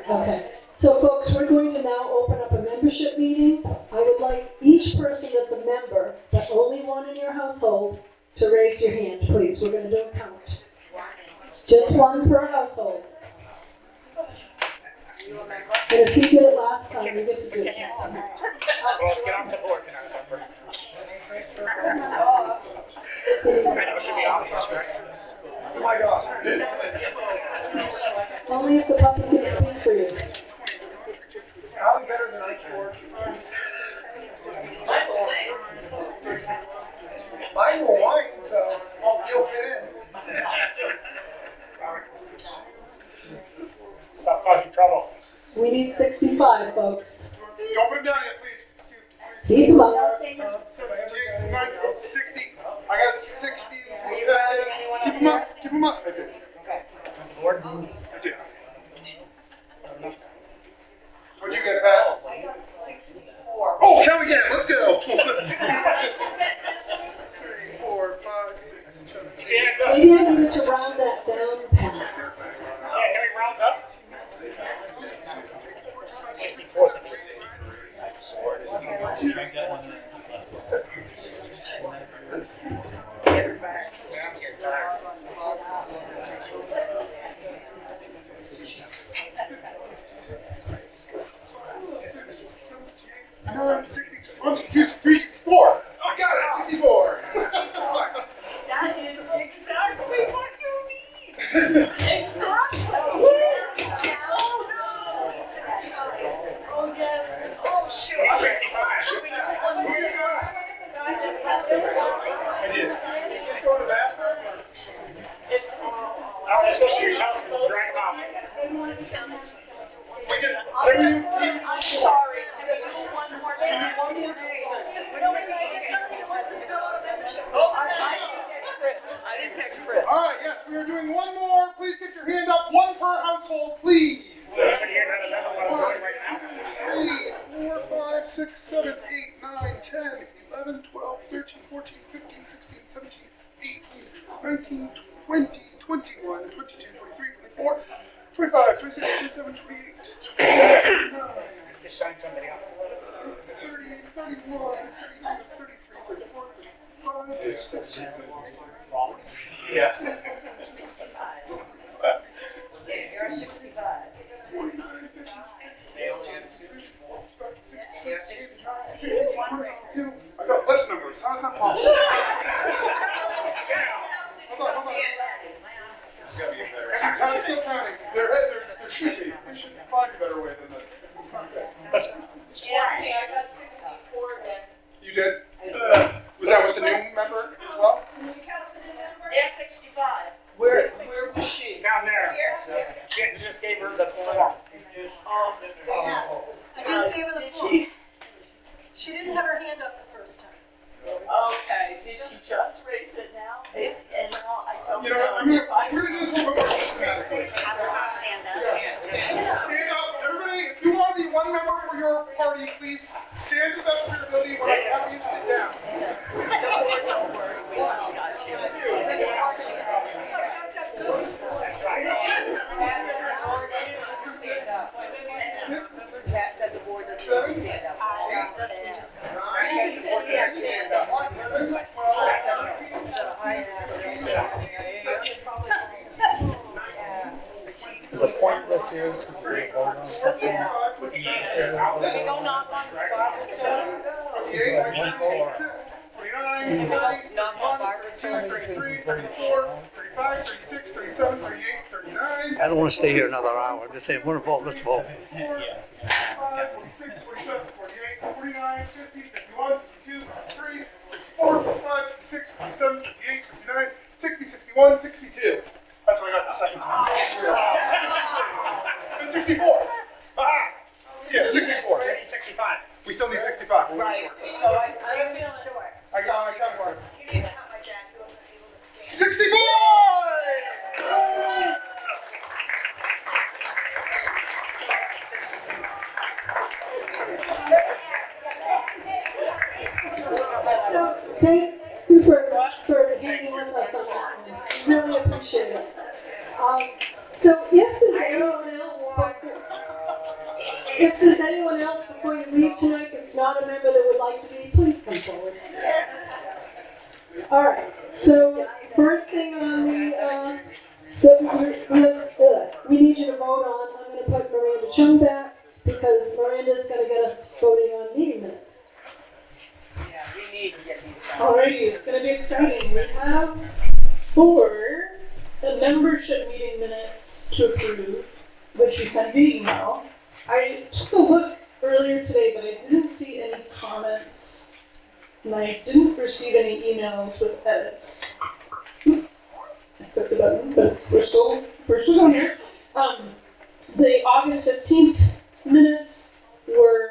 Okay, so folks, we're going to now open up a membership meeting. I would like each person that's a member, but only one in your household, to raise your hand, please. We're gonna do a count. Just one per household. And if you did it last time, you get to do it this time. Well, let's get off the board for now. I know it should be obvious, right? Oh my God. Only if the public can speak for you. Probably better than I can. Mine will whine, so you'll fit in. Stop causing trouble. We need 65, folks. Don't put them down yet, please. Keep them up. 60. I got 60. Keep them up. Keep them up. I did. I did. What'd you get, Pat? I got 64. Oh, count again. Let's go. 3, 4, 5, 6, 7, 8. Maybe I needed to round that down, Pat. Yeah, can we round up? 64. No, 364. Oh, I got it. 64. That is exactly what you need. Exactly. Oh, no. Oh, yes. Oh, shoot. Should we do one more? I did. Let's go to the bathroom. All right, let's go to your house and drag them out. We can, I'm sorry. Can we do one more time? one more. No, wait, wait, somebody wants to fill out a membership. I didn't pick Chris. All right, yes, we are doing one more. Please get your hand up. One per household, please. Anybody here that doesn't know what I'm doing right now? 3, 4, 5, 6, 7, 8, 9, 10, 11, 12, 13, 14, 15, 16, 17, 18, 19, 20, 21, 22, 23, 24, 25, 26, 27, 28, 29, Just sign somebody up. 30, 31, 32, 33, 34, 35, 36, 37. Yeah. You're 65. 49, 50, 62. I got less numbers. How is that possible? Hold on. I'm still counting. There should be. We should find a better way than this. It's not good. Yeah, I got 64 then. You did? Was that with the new member as well? Yeah, 65. Where was she? Down there. Jen just gave her the form. I just gave her the form. She didn't have her hand up the first time. Okay, did she just raise it now? And now I don't You know what? I'm gonna do this a little bit more systematically. Stand up, everybody, if you want to be one member for your party, please stand to the best of your ability when I have you to sit down. Don't worry, we got you. Pat said the board doesn't stand up. 9, The point of this is to vote on something. I don't want to stay here another hour. I'm just saying, we're gonna vote, let's vote. 46, 47, 48, 49, 50, 51, 52, 53, 54, 55, 56, 57, 58, 59, 60, 61, 62. That's what I got the second time. And 64. Aha! Yeah, 64. 65. We still need 65. We'll Right, work. so I'm feeling short. I got it works. You need to help my dad, he wasn't able to stand. 64! So, thank you for hanging with us on that one. Really appreciate it. So if there's anyone else before you leave tonight that's not a member that would like to be, please come forward. All right, so first thing on the, we need you to vote on, I'm gonna put Miranda Chung back because Miranda's gonna get us voting on meeting minutes. Alrighty, it's gonna be exciting. We have 4 membership meeting minutes to approve, which we sent via email. I took a look earlier today, but I didn't see any comments, and I didn't receive any emails with edits. I clicked the button, but we're still on here. The August 15th minutes were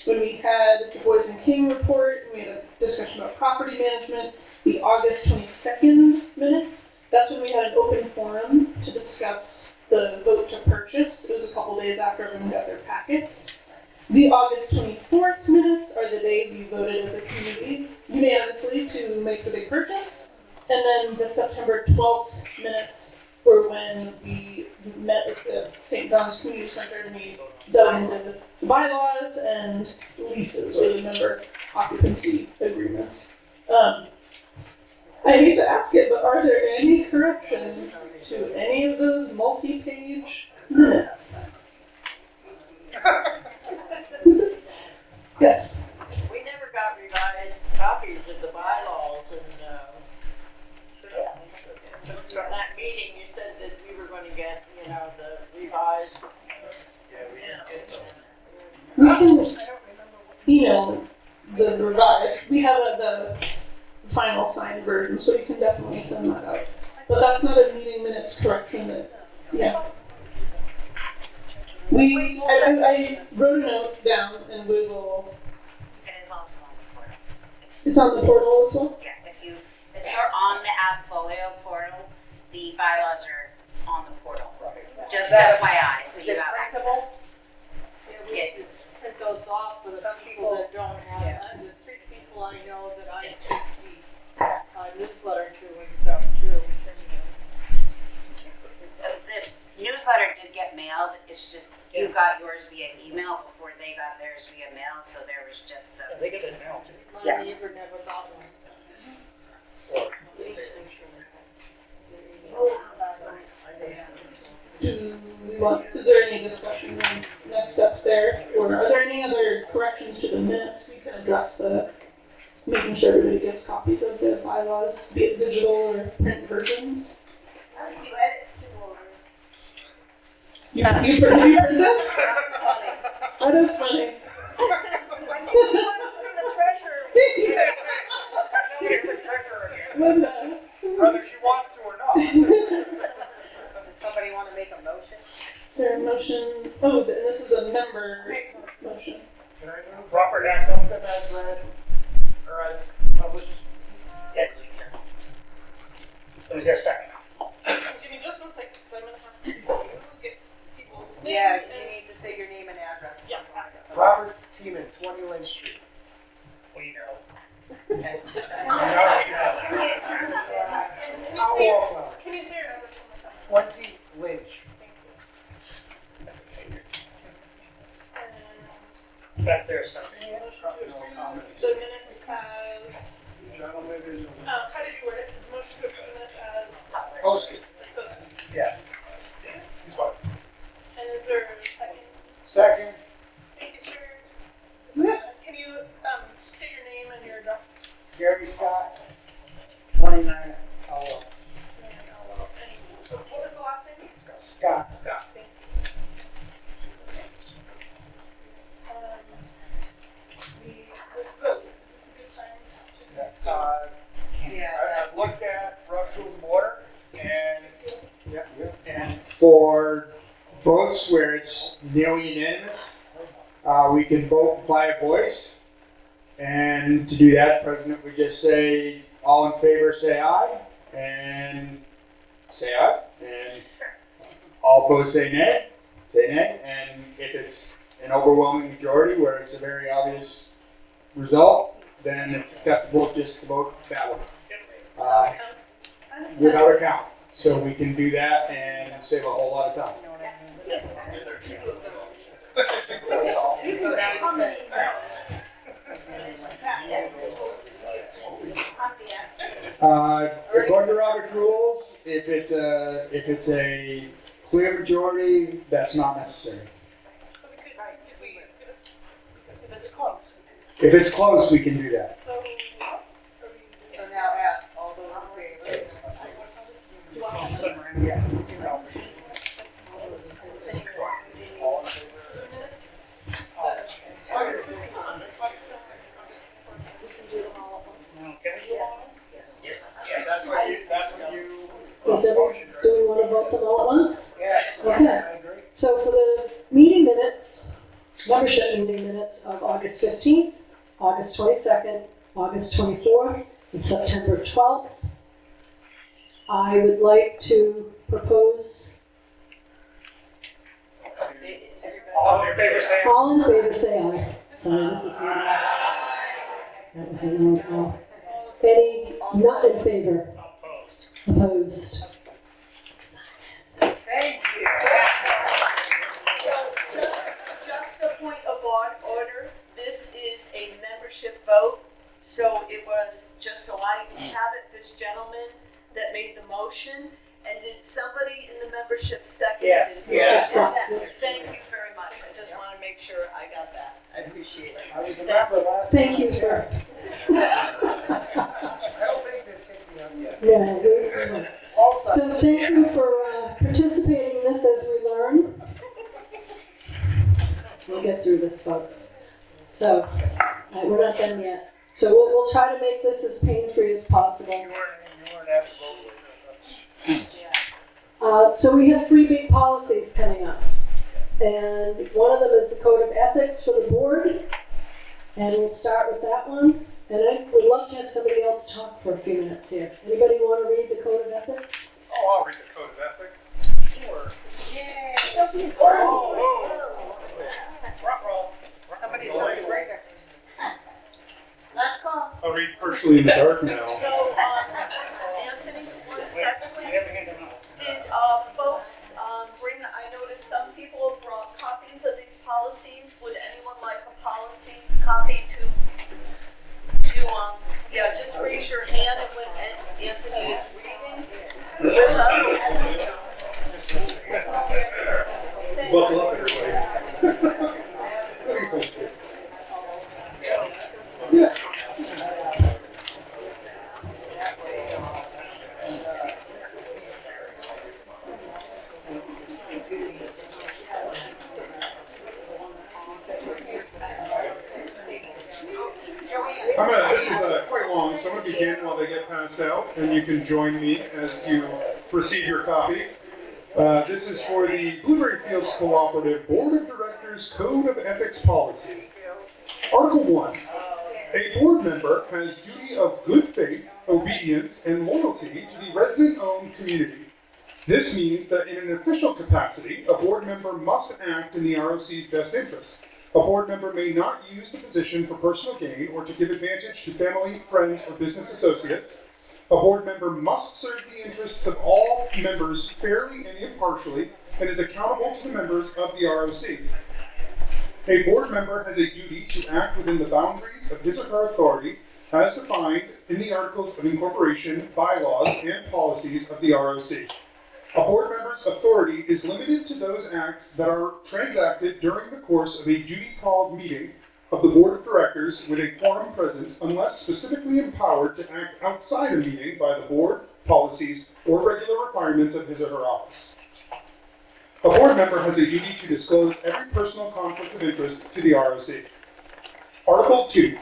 when we had the Boys and King report, and we had a discussion about property management. The August 22nd minutes, that's when we had an open forum to discuss the vote to purchase. It was a couple days after everyone got their packets. The August 24th minutes are the day we voted as a committee unanimously to make the big purchase. And then the September 12th minutes were when we met at the St. John's Community Center and we dug into the bylaws and leases, or the member occupancy agreements. I hate to ask it, but are there any corrections to any of those multi-page minutes? Yes. We never got revised copies of the bylaws and, from that meeting, you said that we were gonna get, the revised. We can email the revised. We have the final signed version, so you can definitely send that out. But that's not a meeting minutes correction yeah. I wrote a note down and we will. It is also on the portal. It's on the portal as well? Yeah, if you're on the AppFolio portal, the bylaws are on the portal. Just FYI, so you have access. Yeah, we could print those off for some people that don't have them. There's 3 people I know that I took the newsletter to and stuff too. The newsletter did get mailed, it's just, you got yours via email before they got theirs via mail, so there was just some. They get it now too. My neighbor never got one. Is there any discussion on next steps there? Or are there any other corrections to the minutes? We can address making sure everybody gets copies of the bylaws, be it digital or print versions. How do you edit to order? You print this? Oh, that's funny. When she wants to be the treasurer. Whether she wants to or not. Does somebody wanna make a motion? Is there a motion? Oh, and this is a member motion. Can I move Robert as something as read or as published? Yes, you can. So is there a second? the street? We know. Our wallflower, Can you say your numbers one more time? 20 Lynch. Back there, something. The minutes as, Gentlemen, is how did you word it? Motion to approve minutes as posted. posted. Yeah. He's fine. And is there a second? Second, Thank you, sir. Can you, state your name and your address? Gary Scott, 29 Howell. What was the last name? Scott. Thank you. Let's vote. Is this a good time? I've looked at Russell's Water and, and for votes where it's nearly unanimous, we can vote by a voice. And to do that, the president would just say, all in favor, say aye, and say aye, and all opposed say nay, and if it's an overwhelming majority where it's a very obvious result, then it's acceptable just to vote that way. Without a count. So we can do that and save a whole lot of time. According to Robert's rules, if it's a clear majority, that's not necessary. If it's close. If it's close, we can do that. So, So now ask all those in favor. That's what you Is every, do we want to vote them all at once? Yeah. Okay. I agree. So for the meeting minutes, membership meeting minutes of August 15th, August 22nd, August 24th, and September 12th, I would like to propose, All in favor, say aye. all in favor say aye. Sorry, this is not, that was a long call. Any not in favor? Opposed? Thank you. So just a point of order, this is a membership vote, so it was, just so I have it, this gentleman that made the motion, and did somebody in the membership second? Yes. Yes. Thank you very much, I just wanna make sure I got that, I appreciate it. I was remember last. Thank you for, I don't think they've kicked me out yet. yeah. So thank you for participating in this as we learn. We'll get through this, folks. So, we're not done yet. So we'll try to make this as pain-free as possible. You weren't at the vote. So we have 3 big policies coming up. And one of them is the Code of Ethics for the board. And we'll start with that one. And I would love to have somebody else talk for a few minutes here. Anybody want to read the Code of Ethics? Oh, I'll read the code of ethics. Sure. Somebody joined right there. Last call. I'll read partially in the dark now. So, Anthony, one second, please. Did, folks, bring, I noticed some people brought copies of these policies. Would anyone like a policy copy to, yeah, just raise your hand and when Anthony is reading with us. Buckle up, everybody. This is quite long, so I'm going to begin while they get passed out, and you can join me as you receive your copy. This is for the Blueberry Fields Cooperative Board of Directors Code of Ethics Policy. Article 1. A board member has duty of good faith, obedience, and loyalty to the resident-owned community. This means that in an official capacity, a board member must act in the ROC's best interest, A board member may not use the position for personal gain or to give advantage to family, friends, or business associates. A board member must serve the interests of all members fairly and impartially and is accountable to the members of the ROC. A board member has a duty to act within the boundaries of his or her authority as defined in the Articles of Incorporation, bylaws, and policies of the ROC. A board member's authority is limited to those acts that are transacted during the course of a duty-called meeting of the Board of Directors with a quorum present unless specifically empowered to act outside a meeting by the board, policies, or regular requirements of his or her office. A board member has a duty to disclose every personal conflict of interest to the ROC. Article 2.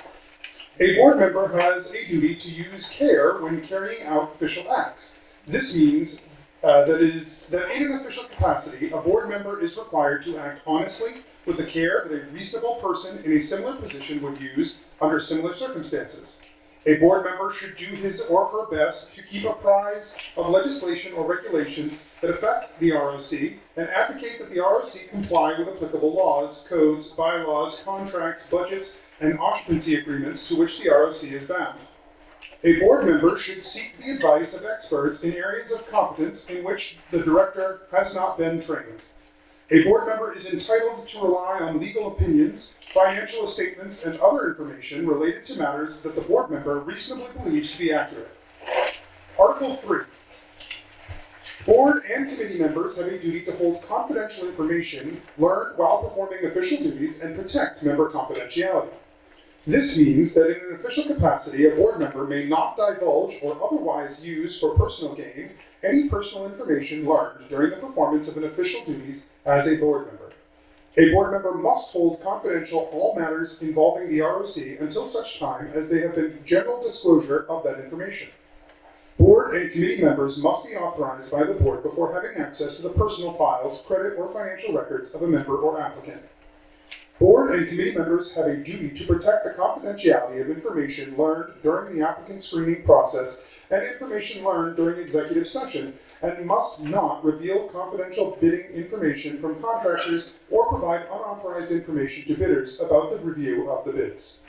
A board member has a duty to use care when carrying out official acts. This means that in an official capacity, a board member is required to act honestly with the care that a reasonable person in a similar position would use under similar circumstances. A board member should do his or her best to keep apprised of legislation or regulations that affect the ROC and advocate that the ROC comply with applicable laws, codes, bylaws, contracts, budgets, and occupancy agreements to which the ROC is bound. A board member should seek the advice of experts in areas of competence in which the director has not been trained. A board member is entitled to rely on legal opinions, financial statements, and other information related to matters that the board member reasonably believes to be accurate. Article 3. Board and committee members have a duty to hold confidential information learned while performing official duties and protect member confidentiality. This means that in an official capacity, a board member may not divulge or otherwise use for personal gain any personal information learned during the performance of an official duties as a board member. A board member must hold confidential all matters involving the ROC until such time as they have been general disclosure of that information. Board and committee members must be authorized by the board before having access to the personal files, credit, or financial records of a member or applicant. Board and committee members have a duty to protect the confidentiality of information learned during the applicant screening process and information learned during executive session, and must not reveal confidential bidding information from contractors or provide unauthorized information to bidders about the review of the bids.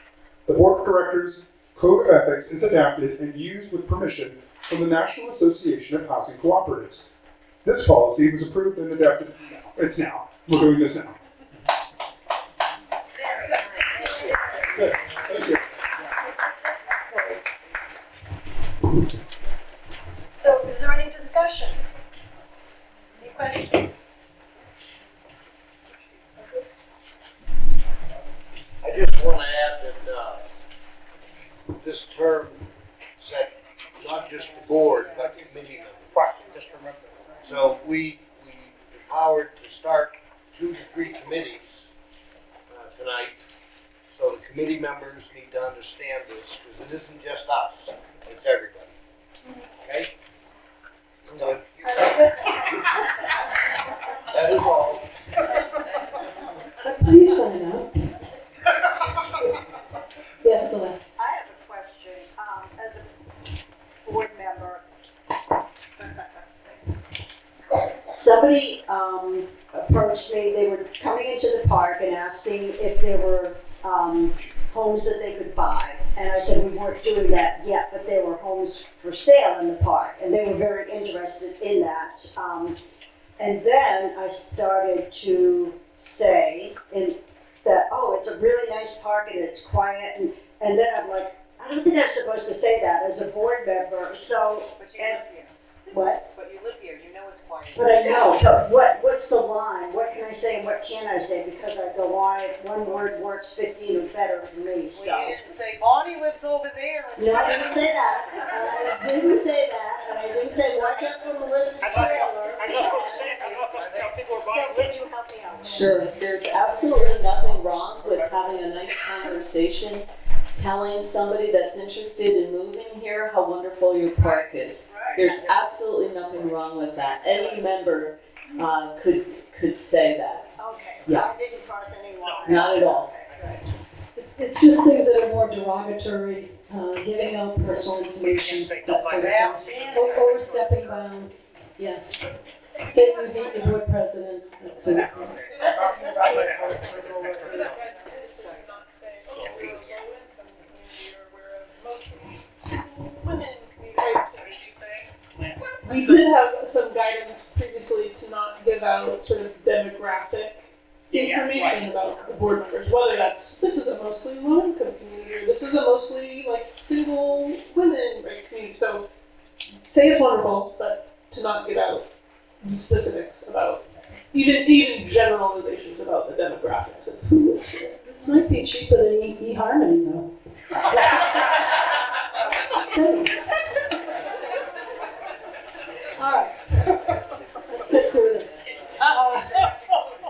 The Board of Directors Code of Ethics is adapted and used with permission from the National Association of Housing Cooperatives. This policy was approved and adapted. It's now. We're doing this now. Yes, thank you. So is there any discussion? Any questions? I just want to add that this term said not just the board, but the committee members. Just remember. So we empowered to start 2 to 3 committees tonight. So the committee members need to understand this, because it isn't just us, it's everybody. Okay? So, that is all. But please sign up. Yes, Celeste. I have a question, as a board member. Somebody, approached me, they were coming into the park and asking if there were, homes that they could buy. And I said we weren't doing that yet, but there were homes for sale in the park, and they were very interested in that. And then I started to say that, oh, it's a really nice park and it's quiet, and then I'm like, I don't think I'm supposed to say that as a board member, so. But you live here. What? But you live here, you know it's quiet. But I know, but what's the line? What can I say and what can't I say? Because I go on, if one word works 15 or better for me, so. Well, you didn't say Bonnie lives over there. No, I didn't say that. I didn't say that, and I didn't say watch out for Melissa's trailer. I'm not going to say it, I'm not going to tell people So about can it. you help me out? Sure, there's absolutely nothing wrong with having a nice conversation, telling somebody that's interested in moving here how wonderful your park is. There's absolutely nothing wrong with that. Any member could say that. Okay, so Yeah. I didn't cross any line. Not at all. Okay, good. It's just things that are more derogatory, giving out personal information, that sort of stuff. Overstepping bounds. Yes. Say you hate your board president. That's it. Talking about it, I was thinking over But here. that's good to not say, oh, we're a low-income community, or we're a mostly single women community, right? What she's saying. We did have some guidance previously to not give out sort of demographic information about the board members, whether that's, this is a mostly low-income community, or this is a mostly like single women, right, community. So say it's wonderful, but to not give out the specifics about, even generalizations about the demographics of who lives here. This might be cheaper than eHarmony though. All right. Let's get through this.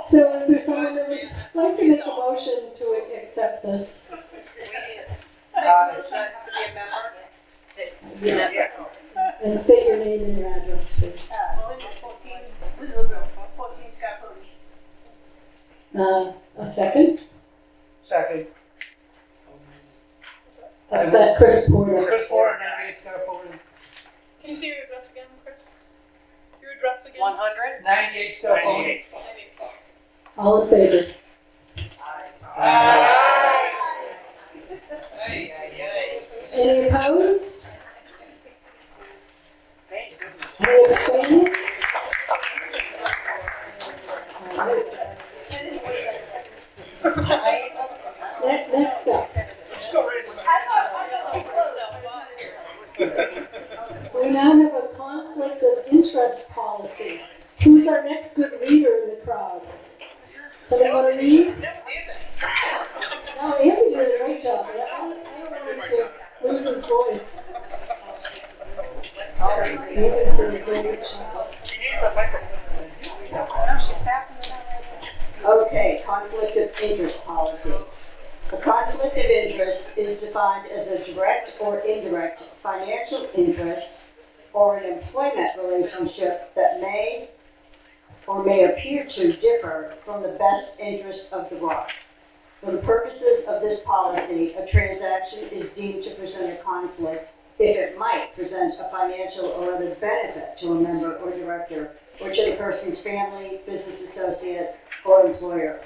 So is there someone that would like to make a motion to accept this? Does that have to be a member? Yes. And state your name and your address, please. Linda 14 Scott Road. A second? Second. That's that Chris Porter. Chris Ford, 98 Scott Road. Can you say your address again, Chris? Your address again? 100? 98 Scott Road. All in favor? Any opposed? Any abstaining? Next up. We now have a conflict of interest policy. Who's our next good reader in the crowd? Somebody want to read? No, Anthony did a great job. I don't want him to lose his voice. Anthony did a great job. No, she's passing it on. Okay, conflict of interest policy. A conflict of interest is defined as a direct or indirect financial interest or an employment relationship that may or may appear to differ from the best interest of the ROC. For the purposes of this policy, a transaction is deemed to present a conflict if it might present a financial or other benefit to a member or director or to the person's family, business associate, or employer.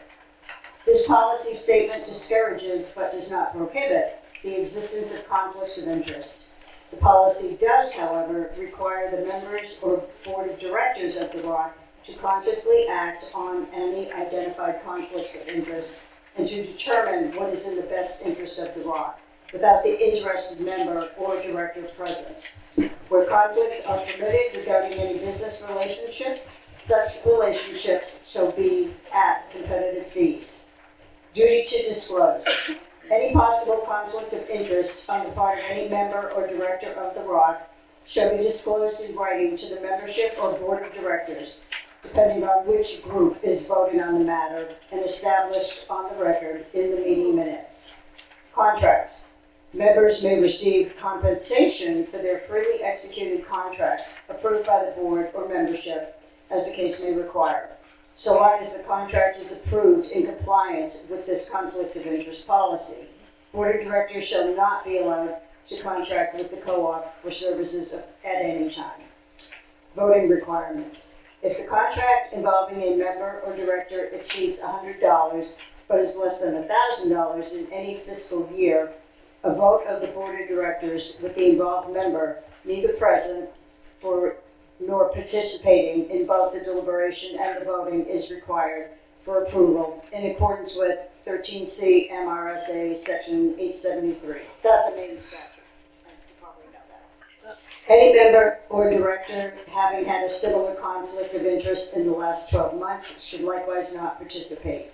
This policy statement discourages but does not prohibit the existence of conflicts of interest. The policy does, however, require the members or board of directors of the ROC to consciously act on any identified conflicts of interest and to determine what is in the best interest of the ROC without the interested member or director present. Where conflicts are permitted regarding any business relationship, such relationships shall be at competitive fees. Duty to disclose. Any possible conflict of interest on the part of any member or director of the ROC shall be disclosed in writing to the membership or board of directors, depending on which group is voting on the matter, and established on the record in the meeting minutes. Contracts. Members may receive compensation for their freely executed contracts approved by the board or membership, as the case may require, so long as the contract is approved in compliance with this conflict of interest policy. Board of directors shall not be allowed to contract with the co-op for services at any time. Voting requirements. If the contract involving a member or director exceeds $100 but is less than $1,000 in any fiscal year, a vote of the board of directors with the involved member neither present nor participating in both the deliberation and the voting is required for approval in accordance with 13C MRSA Section 873. That's a main statute. You probably know that. Any member or director having had a similar conflict of interest in the last 12 months should likewise not participate.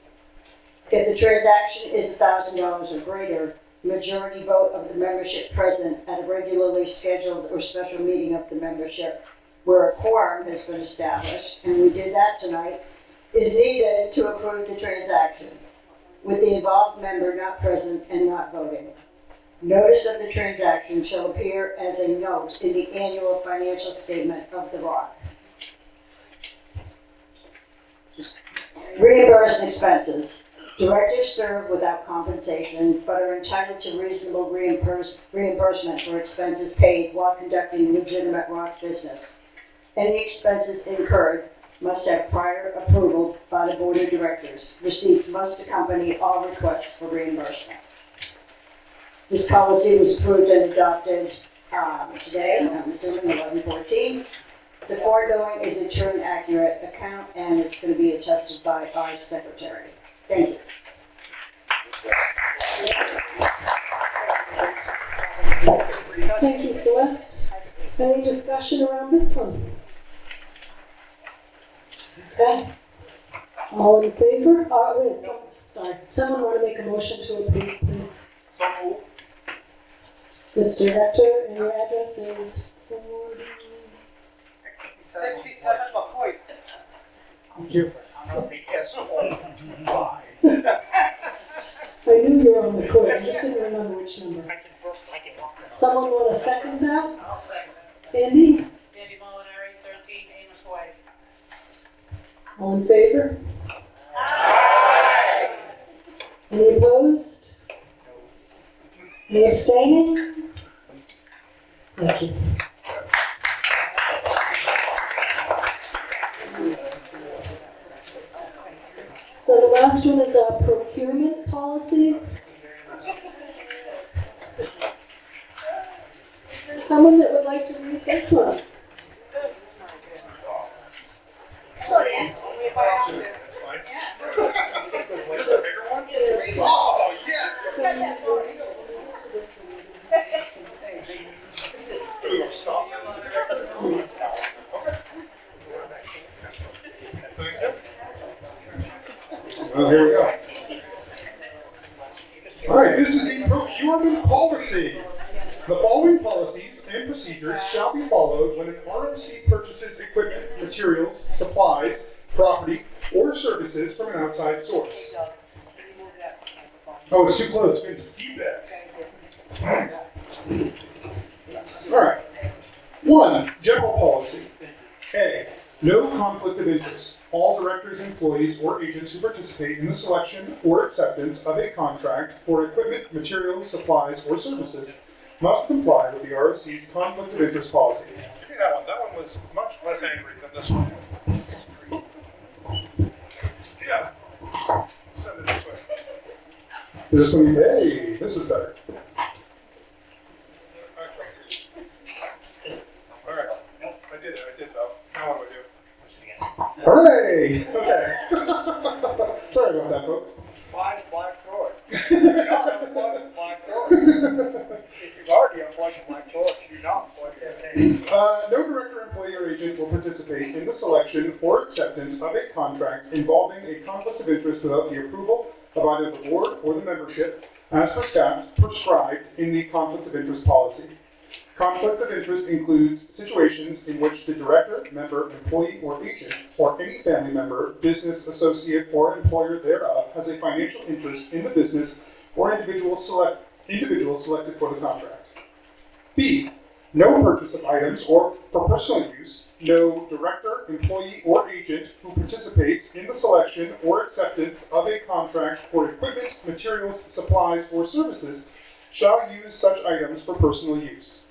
If the transaction is $1,000 or greater, majority vote of the membership present at a regularly scheduled or special meeting of the membership where a quorum has been established, and we did that tonight, is needed to approve the transaction, with the involved member not present and not voting. Notice of the transaction shall appear as a note in the annual financial statement of the ROC. Reimbursed expenses. Directors serve without compensation, but are entitled to reasonable reimbursement for expenses paid while conducting legitimate ROC business. Any expenses incurred must have prior approval by the Board of Directors. Receipts must accompany all requests for reimbursement. This policy was approved and adopted today, I'm assuming 11/14. The foregoing is a true and accurate account, and it's going to be attested by our secretary. Thank you. Thank you, Celeste. Any discussion around this one? Okay. All in favor? Sorry. Someone want to make a motion to approve, please? So move. Mr. Hector, and your address is 40... 67 McCoy. Thank you. I knew you were on the court, I just didn't remember which number. Someone want to second that? I'll second it. Sandy? Sandy Molinari, 13 Amos Way. All in favor? Any opposed? Any abstaining? Thank you. So the last one is a procurement policy. Is there someone that would like to read this one? Only if I have to. That's fine. Is this a bigger one? Oh, yes! Ooh, stop. Okay. Thank you. Well, here we go. All right, this is the procurement policy. The following policies and procedures shall be followed when an RMC purchases equipment, materials, supplies, property, or services from an outside source. Oh, it's too close. It's feedback. All right. 1. General policy. A. No conflict of interest. All directors, employees, or agents who participate in the selection or acceptance of a contract for equipment, materials, supplies, or services must comply with the ROC's conflict of interest policy. Give me that one. That one was much less angry than this one. Yeah. Send it this way. Is this one? Hey, this is better. All right. I did though. Now what do I do? Hooray! Okay. Sorry about that, folks. Black door. Black door. If you've already appointed black door, you don't appoint that. No director, employee, or agent will participate in the selection or acceptance of a contract involving a conflict of interest without the approval of either the board or the membership as prescribed in the conflict of interest policy. Conflict of interest includes situations in which the director, member, employee, or agent, or any family member, business associate, or employer thereof has a financial interest in the business or individual selected for the contract. B. No purchase of items or for personal use. No director, employee, or agent who participates in the selection or acceptance of a contract for equipment, materials, supplies, or services shall use such items for personal use.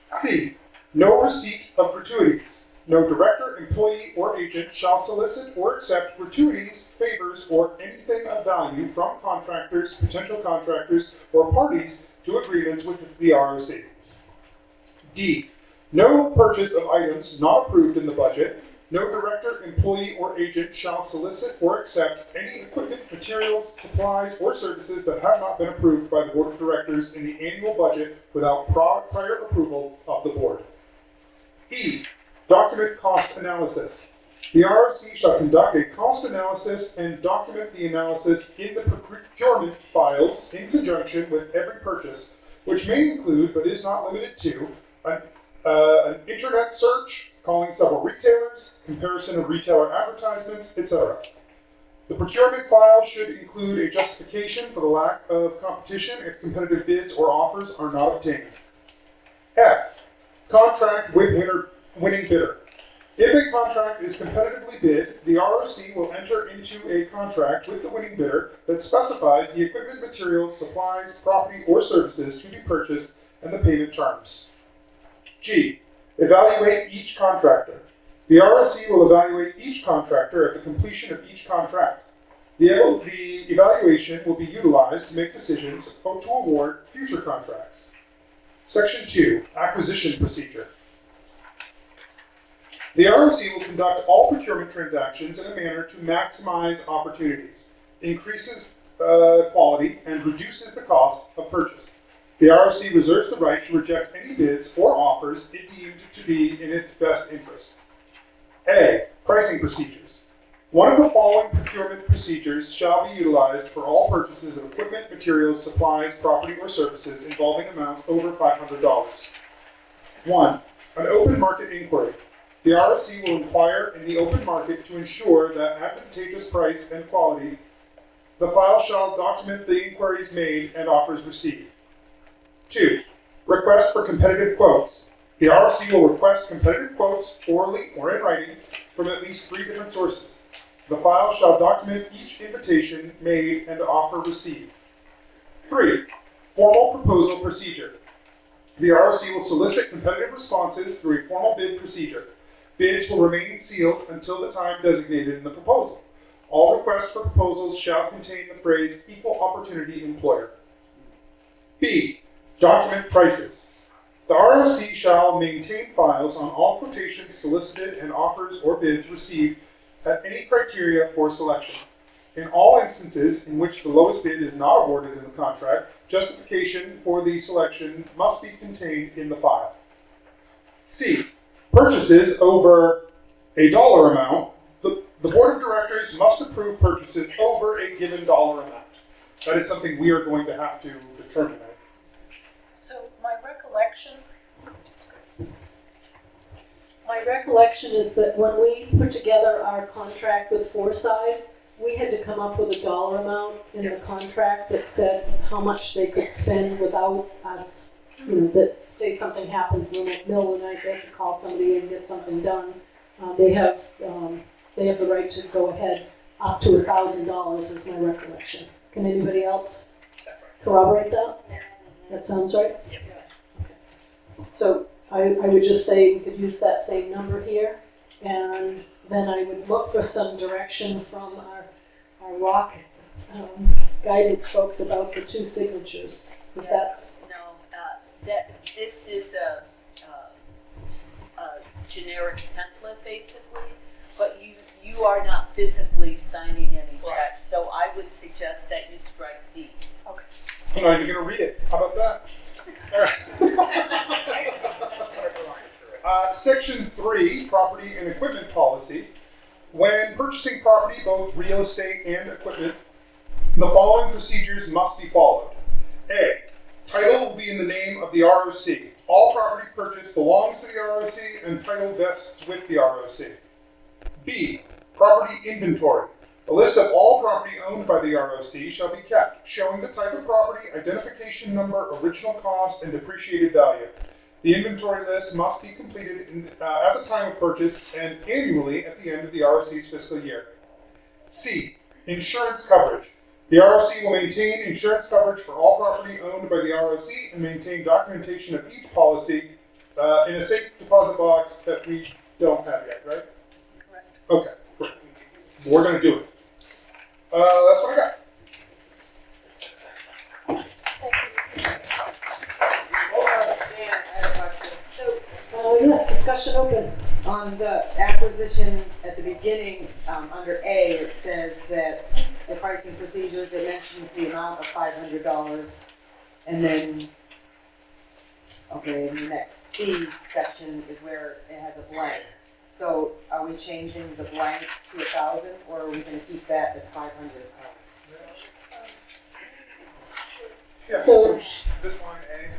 C. No receipt of gratuities. No director, employee, or agent shall solicit or accept gratuities, favors, or anything of value from contractors, potential contractors, or parties to agreements with the ROC. D. No purchase of items not approved in the budget. No director, employee, or agent shall solicit or accept any equipment, materials, supplies, or services that have not been approved by the Board of Directors in the annual budget without prior approval of the board. E. Document cost analysis. The ROC shall conduct a cost analysis and document the analysis in the procurement files in conjunction with every purchase, which may include, but is not limited to, an internet search, calling several retailers, comparison of retailer advertisements, etc. The procurement file should include a justification for the lack of competition if competitive bids or offers are not obtained. F. Contract with winning bidder. If a contract is competitively bid, the ROC will enter into a contract with the winning bidder that specifies the equipment, materials, supplies, property, or services to be purchased and the payment terms. G. Evaluate each contractor. The RSC will evaluate each contractor at the completion of each contract. The evaluation will be utilized to make decisions to award future contracts. Section 2, Acquisition Procedure. The RSC will conduct all procurement transactions in a manner to maximize opportunities, increases quality, and reduces the cost of purchase. The RSC reserves the right to reject any bids or offers it deemed to be in its best interest. A. Pricing procedures. One of the following procurement procedures shall be utilized for all purchases of equipment, materials, supplies, property, or services involving amounts over $500. 1. An open market inquiry. The RSC will inquire in the open market to ensure that advantageous price and quality. The file shall document the inquiries made and offers received. 2. Request for competitive quotes. The RSC will request competitive quotes orally or in writing from at least 3 different sources. The file shall document each invitation made and offer received. 3. Formal proposal procedure. The RSC will solicit competitive responses through a formal bid procedure. Bids will remain sealed until the time designated in the proposal. All requests for proposals shall contain the phrase equal opportunity employer. B. Document prices. The RSC shall maintain files on all quotations solicited and offers or bids received at any criteria for selection. In all instances in which the lowest bid is not awarded in the contract, justification for the selection must be contained in the file. C. Purchases over a dollar amount. The board of directors must approve purchases over a given dollar amount. That is something we are going to have to determine. So my recollection is that when we put together our contract with Foreside, we had to come up with a dollar amount in the contract that said how much they could spend without us, that say something happens in the middle of the night, they have to call somebody and get something done. They have the right to go ahead up to $1,000 is my recollection. Can anybody else corroborate that? That sounds right? Yep. Okay. So I would just say we could use that same number here, and then I would look for some direction from our ROC guidance folks about the 2 signatures. Because that's this is a generic template basically, but you are not physically signing any checks, so I would suggest that you strike D. okay. I'm not even going to read it. How about that? Section 3, Property and Equipment Policy. When purchasing property, both real estate and equipment, the following procedures must be followed. A. Title will be in the name of the ROC. All property purchased belongs to the ROC and title vests with the ROC. B. Property inventory. A list of all property owned by the ROC shall be kept, showing the type of property, identification number, original cost, and depreciated value. The inventory list must be completed at the time of purchase and annually at the end of the ROC's fiscal year. C. Insurance coverage. The ROC will maintain insurance coverage for all property owned by the ROC and maintain documentation of each policy in a safe deposit box that we don't have yet, right? Correct. Okay, great. We're going to do it. That's what I got. Dan, I have a question. Yes, discussion open. On the acquisition at the beginning, under A, it says that the pricing procedures, it mentions the amount of $500. And then, okay, in the next C section is where it has a blank. So are we changing the blank to 1,000 or are we gonna keep that as 500? Yeah, So- this line A is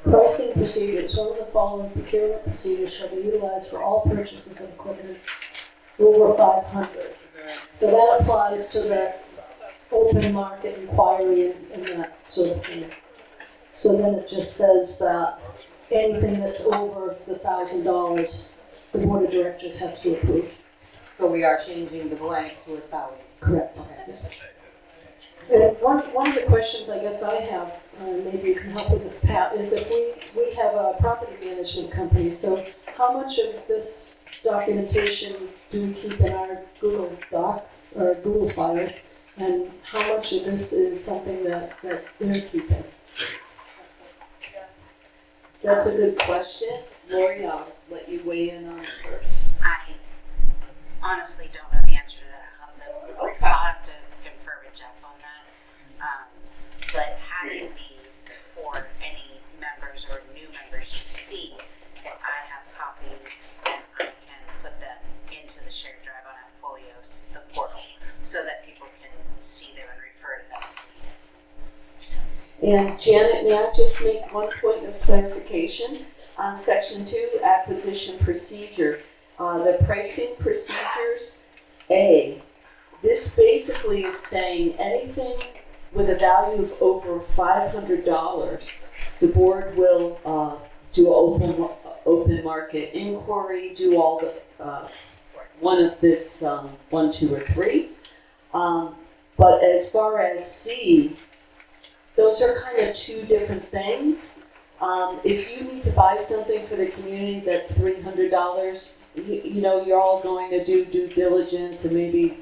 Pricing procedures. Some of the following procurement procedures shall be utilized for all purchases of equipment over 500. So that applies to the open market inquiry and that sort of thing. So then it just says that anything that's over the $1,000, the board of directors has to approve. So we are changing the blank to 1,000. Correct. Okay. And one of the questions I guess I have, maybe you can help with this, Pat, is if we have a property management company, so how much of this documentation do we keep in our Google Docs or Google files, and how much of this is something that they're keeping? That's a good question. Lori, I'll let you weigh in on it first. I honestly don't know the answer to that. I'll have to confer with Jeff on that. But having these for any members or new members to see, I have copies and I can put them into the shared drive on Appfolios, the portal, so that people can see them and refer to them. And Janet, may I just make one point of clarification? On section 2, acquisition procedure, the pricing procedures, A, this basically is saying anything with a value of over $500, the board will do open market inquiry, do all the, one of this, 1, 2, or 3. But as far as C, those are kind of two different things. If you need to buy something for the community that's $300, you know, you're all going to do due diligence and maybe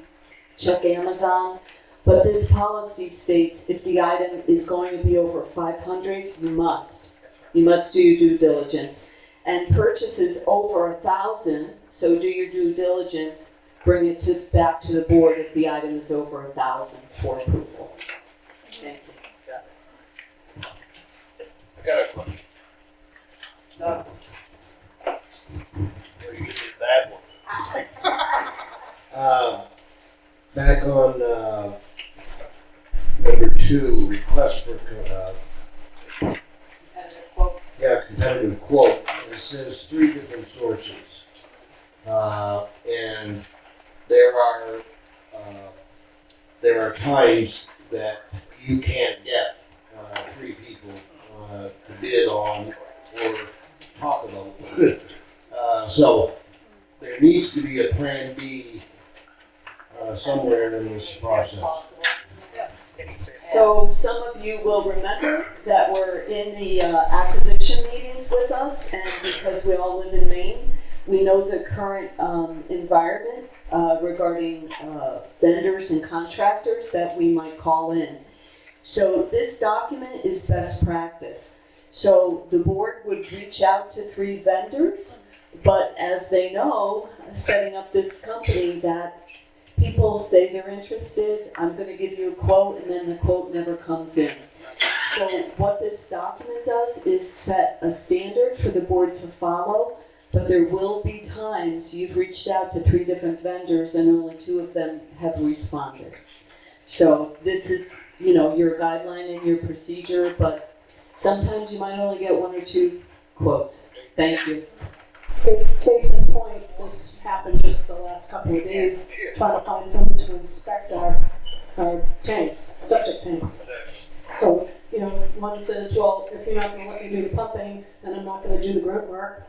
check Amazon. But this policy states if the item is going to be over $500, you must do your due diligence. And purchases over $1,000, so do your due diligence, bring it back to the board if the item is over $1,000 for approval. Thank you. I got a question. Well, you did that one. Back on number 2, request for competitive quote. It says 3 different sources, and there are times that you can't get 3 people to bid on or talk about. So there needs to be a plan B somewhere in this process. So some of you will remember that were in the acquisition meetings with us, and because we all live in Maine, we know the current environment regarding vendors and contractors that we might call in. So this document is best practice. So the board would reach out to 3 vendors, but as they know, setting up this company, that people say they're interested, I'm going to give you a quote, and then the quote never comes in. So what this document does is set a standard for the board to follow, but there will be times you've reached out to 3 different vendors and only 2 of them have responded. So this is, you know, your guideline and your procedure, but sometimes you might only get 1 or 2 quotes. Thank you. Case in point, this happened just the last couple of days, trying to find someone to inspect our tanks, septic tanks. So, you know, one says, well, if you're not gonna let me do the pumping, then I'm not gonna do the grunt work.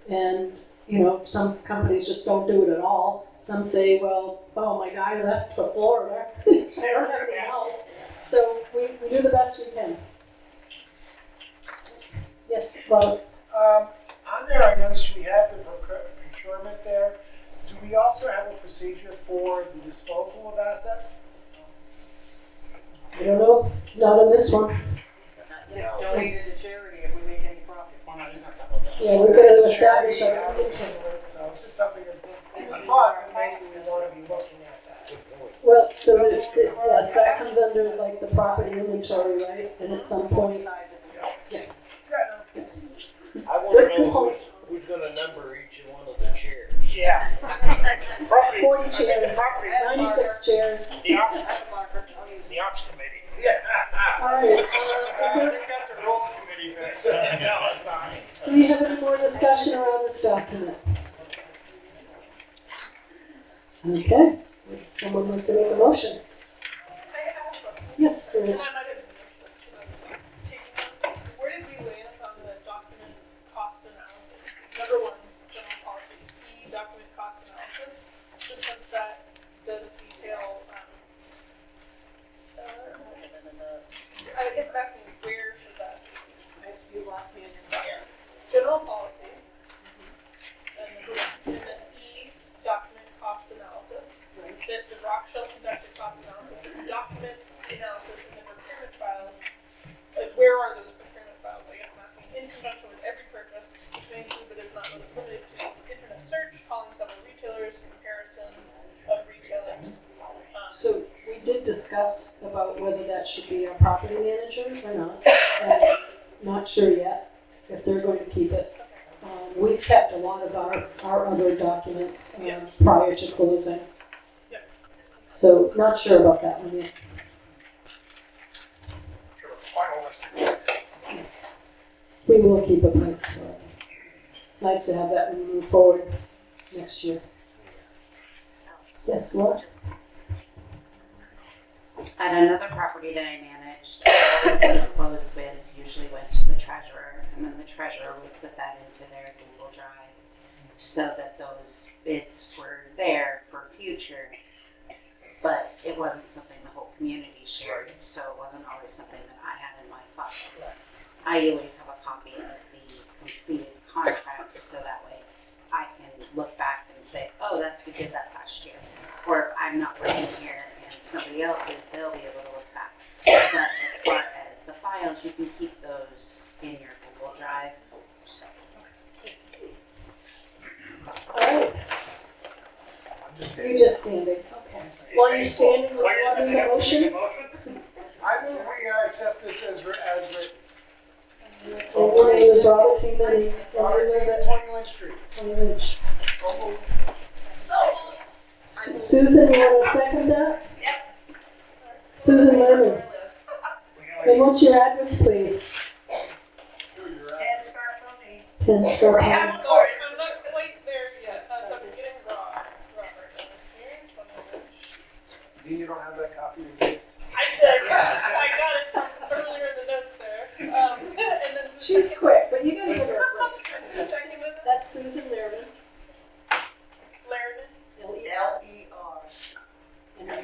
And, you know, some companies just don't do it at all. Some say, well, oh, my guy left for Florida, I don't have any help. So we do the best we can. Yes, Bob? On there, I noticed we have the procurement there. Do we also have a procedure for the disposal of assets? I don't know, not in this one. It's donated to charity if we make any profit. Yeah, we're gonna establish our. So it's just something that I thought maybe we want to be looking at that. Well, so yes, that comes under like the property inventory, right? And at some point, I want to know who's going to number each one of the chairs. Yeah. 40 chairs, 96 chairs. The ops committee. Yeah. All right, I think that's a roll committee thing. do you have any more discussion around this document? Okay, would someone like to make a motion? Yes, go ahead. Where did we land on the document cost analysis? Number 1, general policy, E, document cost analysis, just since that does detail analysis. That the Rockshell conducted cost analysis, the documents analysis, and the procurement files. Like, where are those procurement files? I guess I'm asking. In conjunction with every purchase, which may include but is not limited to internet search, calling several retailers, comparison of retailers. So we did discuss about whether that should be our property managers or not. And not sure yet if they're going to keep it. We've kept a lot of our other documents prior to closing. Yep. So not sure about that one yet. Sure, final list. We will keep a place for it. It's nice to have that when we move forward next year. Yes, Laura? At another property that I managed, all of the closed bids usually went to the treasurer, and then the treasurer would put that into their Google Drive so that those bids were there for future. But it wasn't something the whole community shared, so it wasn't always something that I had in my files. I always have a copy of the completed contract, so that way I can look back and say, oh, we did that last year. Or if I'm not working here and somebody else is, they'll be able to look back. But as far as the files, you can keep those in your Google Drive. So. All right. I'm just You're just standing. Okay. While you're standing, will you want to make a motion? I move we accept this as written. And your name is Robert T. Minnie. Robert T. 20 Lynch Street. 20 Lynch. Susan, you want to second that? Yep. Susan Lerman. And what's your address, please? And Scarponi. 10 Scarponi. I'm sorry, I'm not quite there yet. So I'm getting Robert. You don't have that copy of this? I did, yeah. I got it from earlier in the notes there. And then who's She's second? quick, but you gotta give her a break. Who's second with it? That's Susan Lerman. Laird? L-E-R. Didn't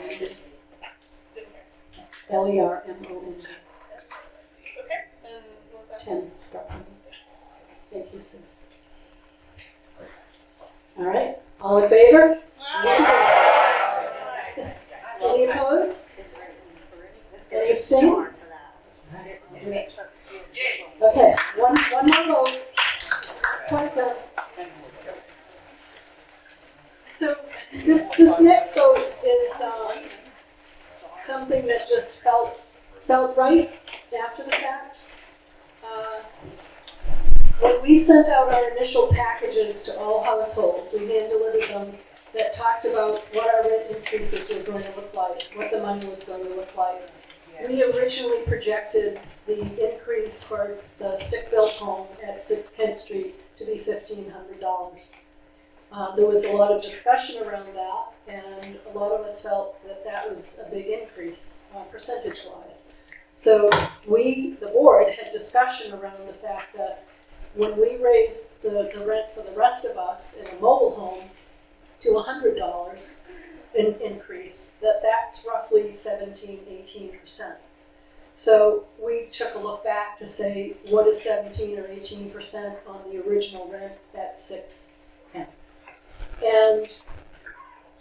hear. Lermon. Okay, and what was that? 10 Scarponi. Thank you, Susan. All right, all in favor? Any opposed? Any abstain? Okay, one more vote. Quite done. So this next vote is something that just felt right after the fact. When we sent out our initial packages to all households, we hand-delivered them that talked about what our rent increases were going to look like, what the money was going to look like. We originally projected the increase for the stick-built home at 6 Kent Street to be $1,500. There was a lot of discussion around that, and a lot of us felt that that was a big increase, percentage-wise. So we, the board, had discussion around the fact that when we raised the rent for the rest of us in a mobile home to $100 increase, that's roughly 17-18%. So we took a look back to say, what is 17 or 18% on the original rent at 6 Kent? And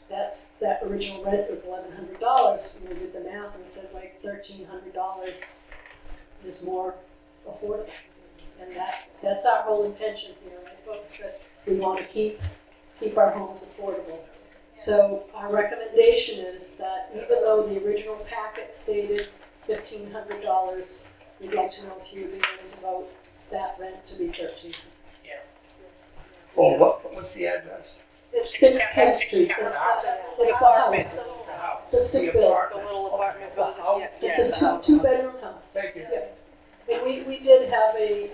that original rent was $1,100. And we did the math and said like $1,300 is more affordable. And that's our whole intention here, right, folks, that we want to keep our homes affordable. So our recommendation is that even though the original packet stated $1,500, we'd like to know if you'd be willing to vote that rent to be $1,300. Oh, what's the address? It's 6 Kent Street. It's the house. The stick built. The little apartment building. It's a two-bedroom house. Thank you. Yeah. And we did have a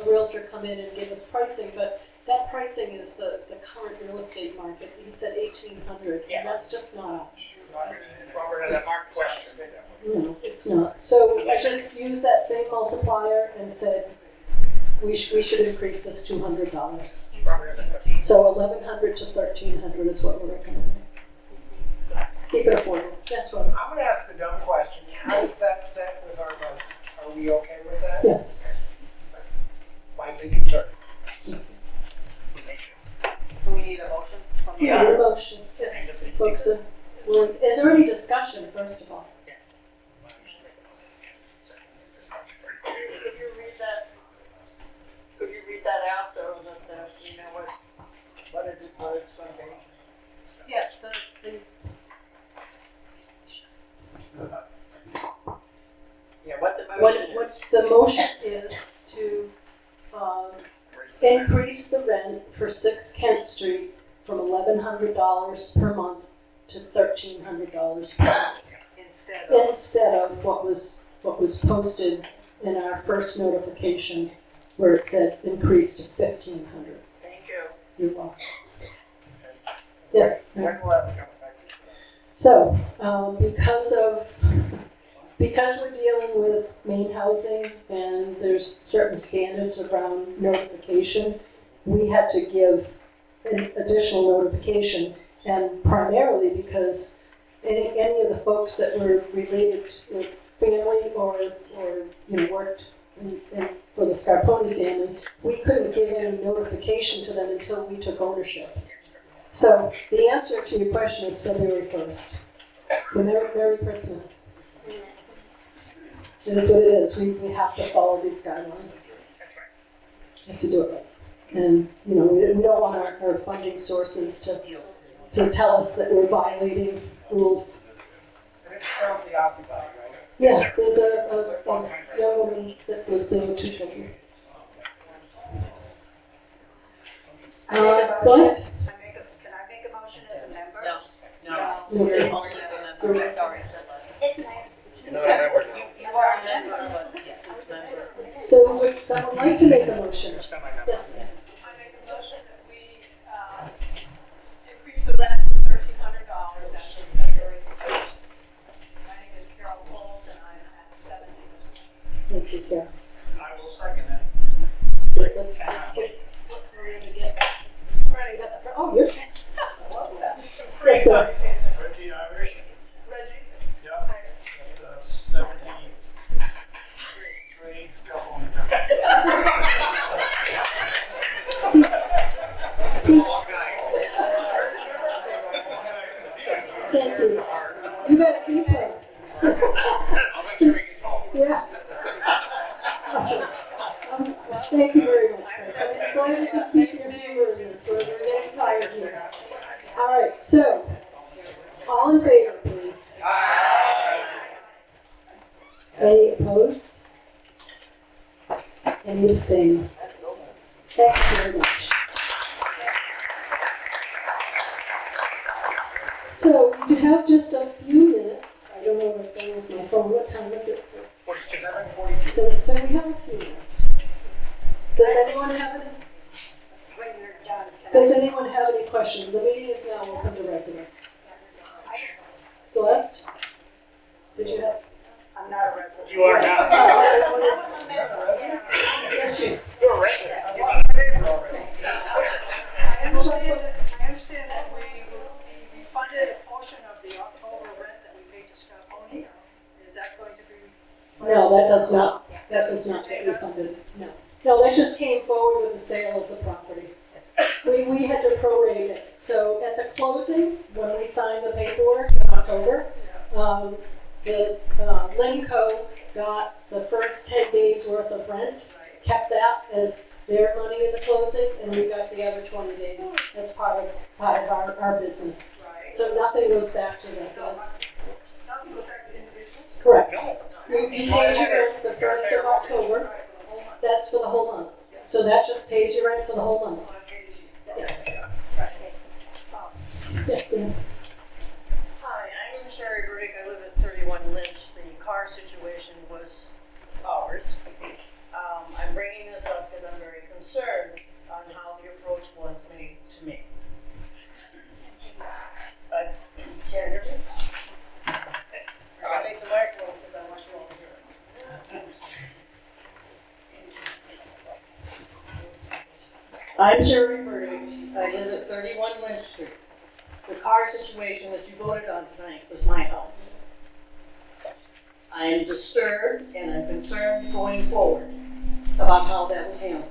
realtor come in and give us pricing, but that pricing is the current real estate market. He said $1,800, and that's just not us. Robert had that marked question. No, it's not. So I just used that same multiplier and said, we should increase this $200. So $1,100 to $1,300 is what we're recommending. Keep it affordable. Yes, Robert. I'm gonna ask the dumb question. How is that set with our budget? Are we okay with that? Yes. That's my big concern. So we need a motion from the Yeah, motion. folks are willing, is there any discussion, first of all? Could you read that out so that, you know what it is, what it's gonna be? Yes, the Yeah, what the what the motion is to, increase the rent for 6 Kent Street from $1,100 per month to $1,300 per month. Instead of what was posted in our first notification where it said increase to $1,500. Thank you. You're welcome. Yes. When will that come back? So, because we're dealing with main housing and there's certain standards around notification, we had to give an additional notification, and primarily because any of the folks that were related with family or worked for the Scarponi family, we couldn't give any notification to them until we took ownership. So the answer to your question is February 1st. So Merry Christmas. It is what it is. We have to follow these guidelines. We have to do it right. And, we don't want our funding sources to tell us that we're violating rules. And it's currently occupied, right? Yes, there's a young woman that lives there with 2 children. Celeste? Can I make a motion as a member? No, No. you're only a member, sorry, Celeste. You're not a member now. You are a member, but this is member. So would someone like to make a motion? Yes, ma'am. I make a motion that we, increase the rent to $1,300 as of February 1st. My name is Carol Coles and I'm at 7 Davis Way. Thank you, Karen. I will second that. Let's get, we're going to get, oh, you're. Yes, sir. Reggie Irish. Reggie? Yeah. That's 73. Thank you. You got a keep her. I'll make sure he gets home. Yeah. Thank you very much, Chris. I'm glad you could keep your humor in this. We're getting tired here. All right, so, all in favor, please. Any opposed? Any abstaining? Thank you very much. So, we have just a few minutes. I don't know what's going with my phone. What time is it? 7:42. So we have a few minutes. Does anyone have any? When you're done. Does anyone have any questions? The meeting is now open to residents. Celeste? Did you have? I'm not a resident. You are now. Yes, you. You're a resident. I lost my neighbor already. I understand that we funded a portion of the October rent that we paid to Scarponi. Is that going to be? No, that does not get refunded, no. No, that just came forward with the sale of the property. We had to prorate it. So at the closing, when we signed the paperwork in October, the Limco got the first 10 days worth of rent, kept that as their money in the closing, and we got the other 20 days as part of our business. So nothing goes back to residents. Nothing goes back to individuals? Correct. You paid your rent the 1st of October, that's for the whole month. So that just pays your rent for the whole month. Yes. Yes, ma'am. Hi, I'm Sherry Brigg. I live at 31 Lynch. The car situation was ours. I'm bringing this up because I'm very concerned on how the approach was made to me. But, can't hear me? I'll take the microphone because I want you all to hear it. I'm Sherry Brigg. I live at 31 Lynch Street. The car situation that you voted on tonight was my house. I am disturbed and I'm concerned going forward about how that was handled.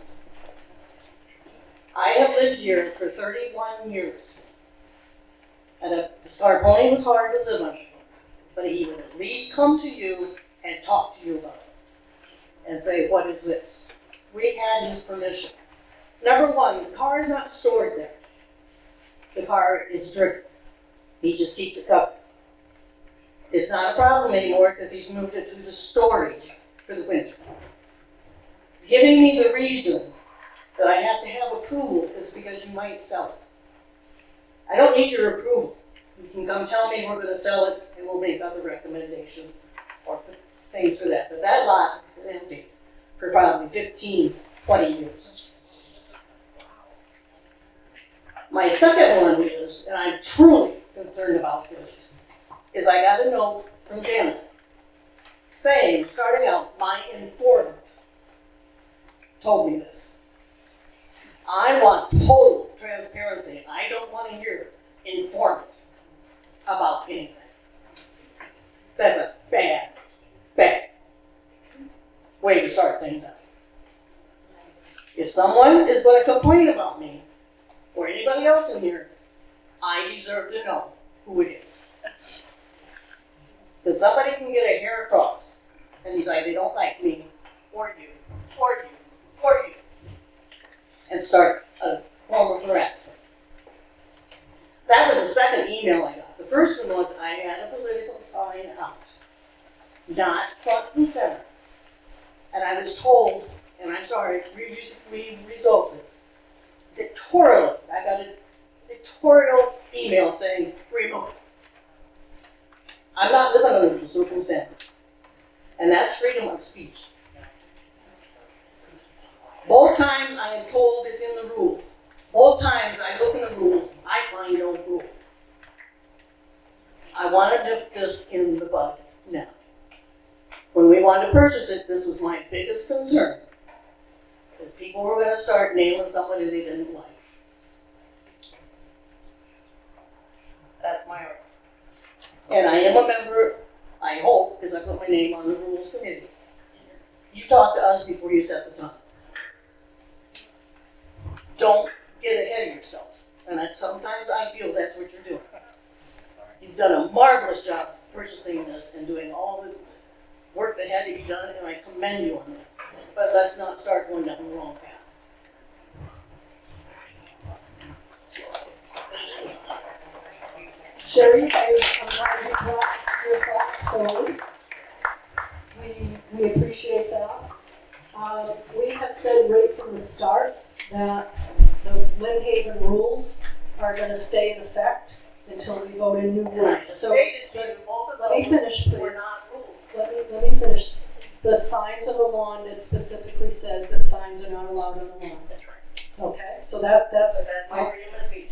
I have lived here for 31 years. And if the Scarponi was hard to live under, but he would at least come to you and talk to you about it. And say, what is this? We had his permission. Number one, the car is not stored there. The car is driven. He just keeps it covered. It's not a problem anymore because he's moved it to the storage for the winter. Giving me the reason that I have to have approval is because you might sell it. I don't need your approval. You can come tell me we're gonna sell it and we'll make other recommendations or things for that. But that lot has been empty for probably 15, 20 years. My second one is, and I'm truly concerned about this, is I got a note from Janet saying, starting out, my informant told me this. I want total transparency. I don't want to hear informant about anything. That's a bad way to start things out. If someone is going to complain about me, or anybody else in here, I deserve to know who it is. Because somebody can get a hair across and decide they don't like me, or you, or you, or you, and start a form of harassment. That was the second email I got. The first one was I had a political sign out, not front and center. And I was told, and I'm sorry, we resolved it. Dictatorially, I got a dictatorial email saying, remove it. I'm not living under the circumstances. And that's freedom of speech. Both times I am told it's in the rules. Both times I look in the rules, I find no rule. I want to nip this in the bud now. When we wanted to purchase it, this was my biggest concern. Because people were going to start nailing somebody they didn't like. That's my argument. And I am a member, I hope, because I put my name on the rules committee. You talk to us before you set the time. Don't get ahead of yourselves. And sometimes I feel that's what you're doing. You've done a marvelous job purchasing this and doing all the work that had to be done, and I commend you on that. But let's not start going down the wrong path. Sherry, I'm glad you brought your thoughts forward. We appreciate that. We have said right from the start that the Lynn Haven rules are going to stay in effect until we vote in new rules. So let me finish, please. Let me finish. The signs on the lawn, it specifically says that signs are not allowed on the lawn. That's right. Okay, so that's my freedom of speech.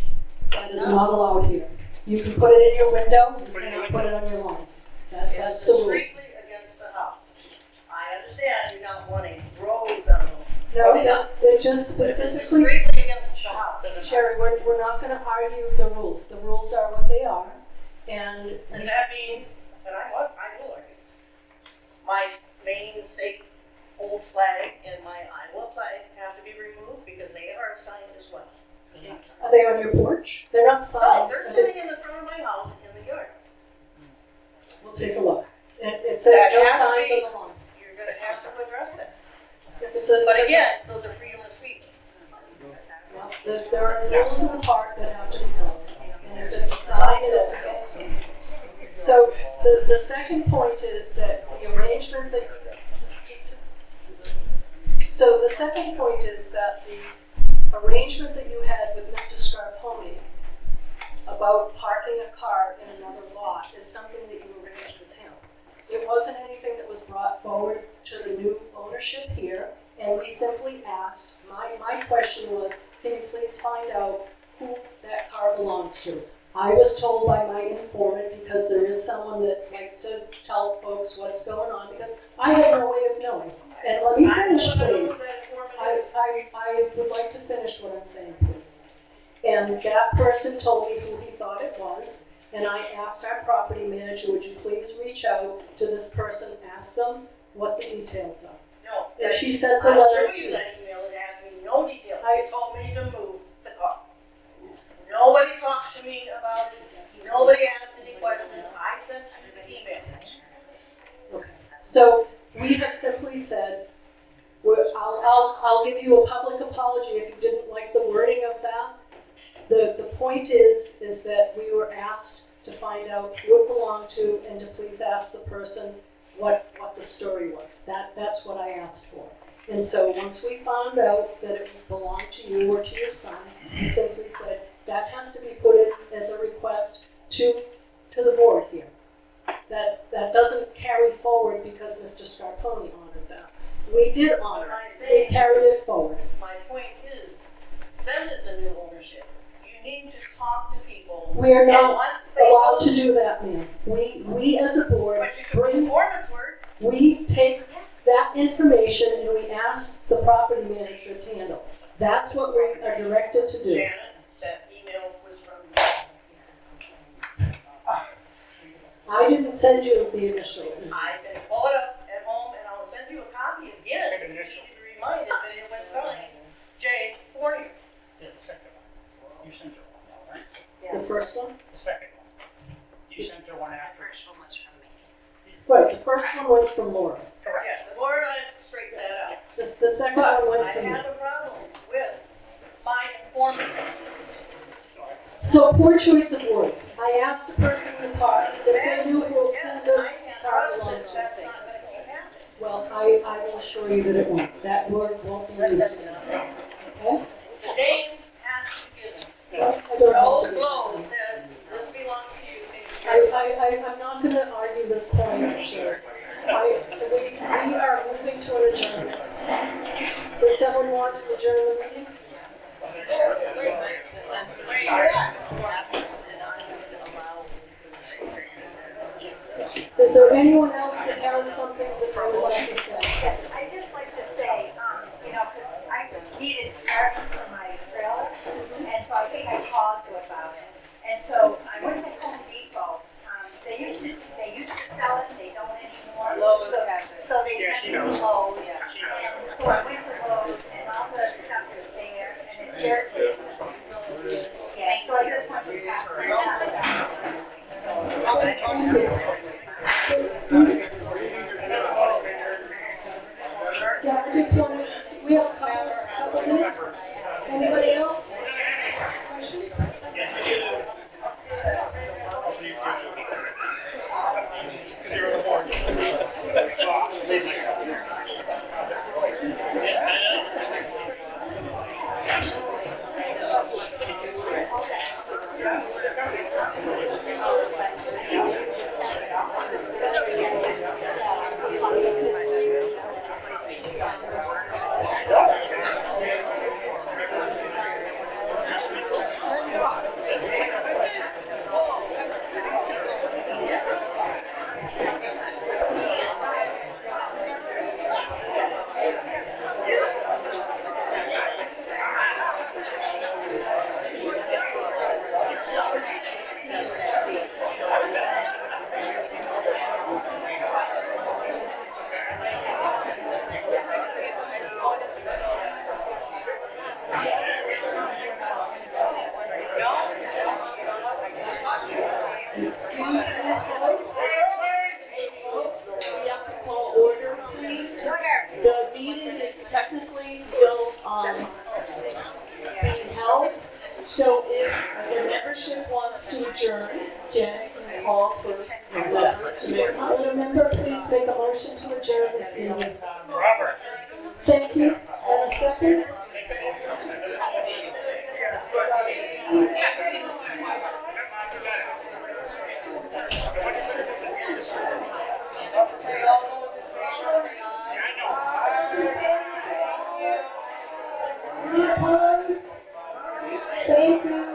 That is not allowed here. You can put it in your window, you cannot put it on your lawn. That's the rule. Strictly against the house. I understand you're not wanting rows on them. No, it just specifically. Strictly against the house. Sherry, we're not gonna argue the rules. The rules are what they are. And Does that mean, and I will argue, my Maine state old flag and my Iowa flag have to be removed because they are a sign as well. are they on your porch? They're not No, signs. they're sitting in the front of my house in the yard. We'll take a look. It says That no has to signs be- on the lawn. You're gonna have to address that. If it's a- But again, those are freedom of speech. Well, there are rules in the park that have to be followed. And if it's a sign, it's against them. So the second point is that the arrangement that. So the second point is that the arrangement that you had with Mr. Scarponi about parking a car in another lot is something that you arranged with him. It wasn't anything that was brought forward to the new ownership here, and we simply asked, my question was, can you please find out who that car belongs to? I was told by my informant, because there is someone that likes to tell folks what's going on, because I have no way of knowing. And let me finish, please. I would like to finish what I'm saying, please. And that person told me who he thought it was, and I asked our property manager, would you please reach out to this person, ask them what the details are. No. And she sent the I'll letter show you to. that email, it asked me no details. It told me to move the car. Nobody talked to me about it. Nobody asked any questions, I sent the email. Okay. So we have simply said, I'll give you a public apology if you didn't like the wording of that. The point is that we were asked to find out who it belonged to and to please ask the person what the story was. That's what I asked for. And so once we found out that it belonged to you or to your son, we simply said that has to be put in as a request to the board here. That doesn't carry forward because Mr. Scarponi honored that. We did honor it. We carried it forward. My point is, since it's a new ownership, you need to talk to people. We are And not once they allowed go- to do that, ma'am. We as a board But you can do performance work. we take that information and we ask the property manager to handle. That's what we are directed to do. Janet sent emails was from I didn't send you the initial email. I can pull it up at home and I'll send you a copy again. You need to be reminded that it was signed J. Forney. Yeah, the second one. You sent her one, right? The first one? The second one. You sent her one The after. first one was from me. Right, the first one went from Laura. Yes, and Laura and I straightened that out. The second But one I went from me. had a problem with my informant. So poor choice of words. I asked the person in the car if they knew who Yes, the and I can't car trust belonged that to. that's not gonna keep happening. Well, I will assure you that it won't. That word won't be used. Okay? The name has to be given. Well, I don't Joe have to. Blow said, this belongs to you. I'm not gonna argue this point, sure. We are moving to an adjournment. Does someone want to adjourn the meeting? Is there anyone else that has something that they would like to say? Yes, I'd just like to say, you know, because I needed starch for my trailer, and so I think I called you about it. And so I went to Home Depot. They used to sell it, they don't anymore. Lowe's So- has it. So they Yeah, sent she me to knows. Lowe's, Yeah. and so I went to Lowe's, and all the stuff is there, and it's very reasonable. Yeah, so I just want to pass it Yeah, I just wanted, we have a couple minutes. Anybody else? Questions? We have to call order, please. The meeting is technically still, being held. So if the membership wants to adjourn, Jen can call for a member to make. Would a member please make a motion to adjourn this meeting? Robert. Thank you. And a second? Thank you.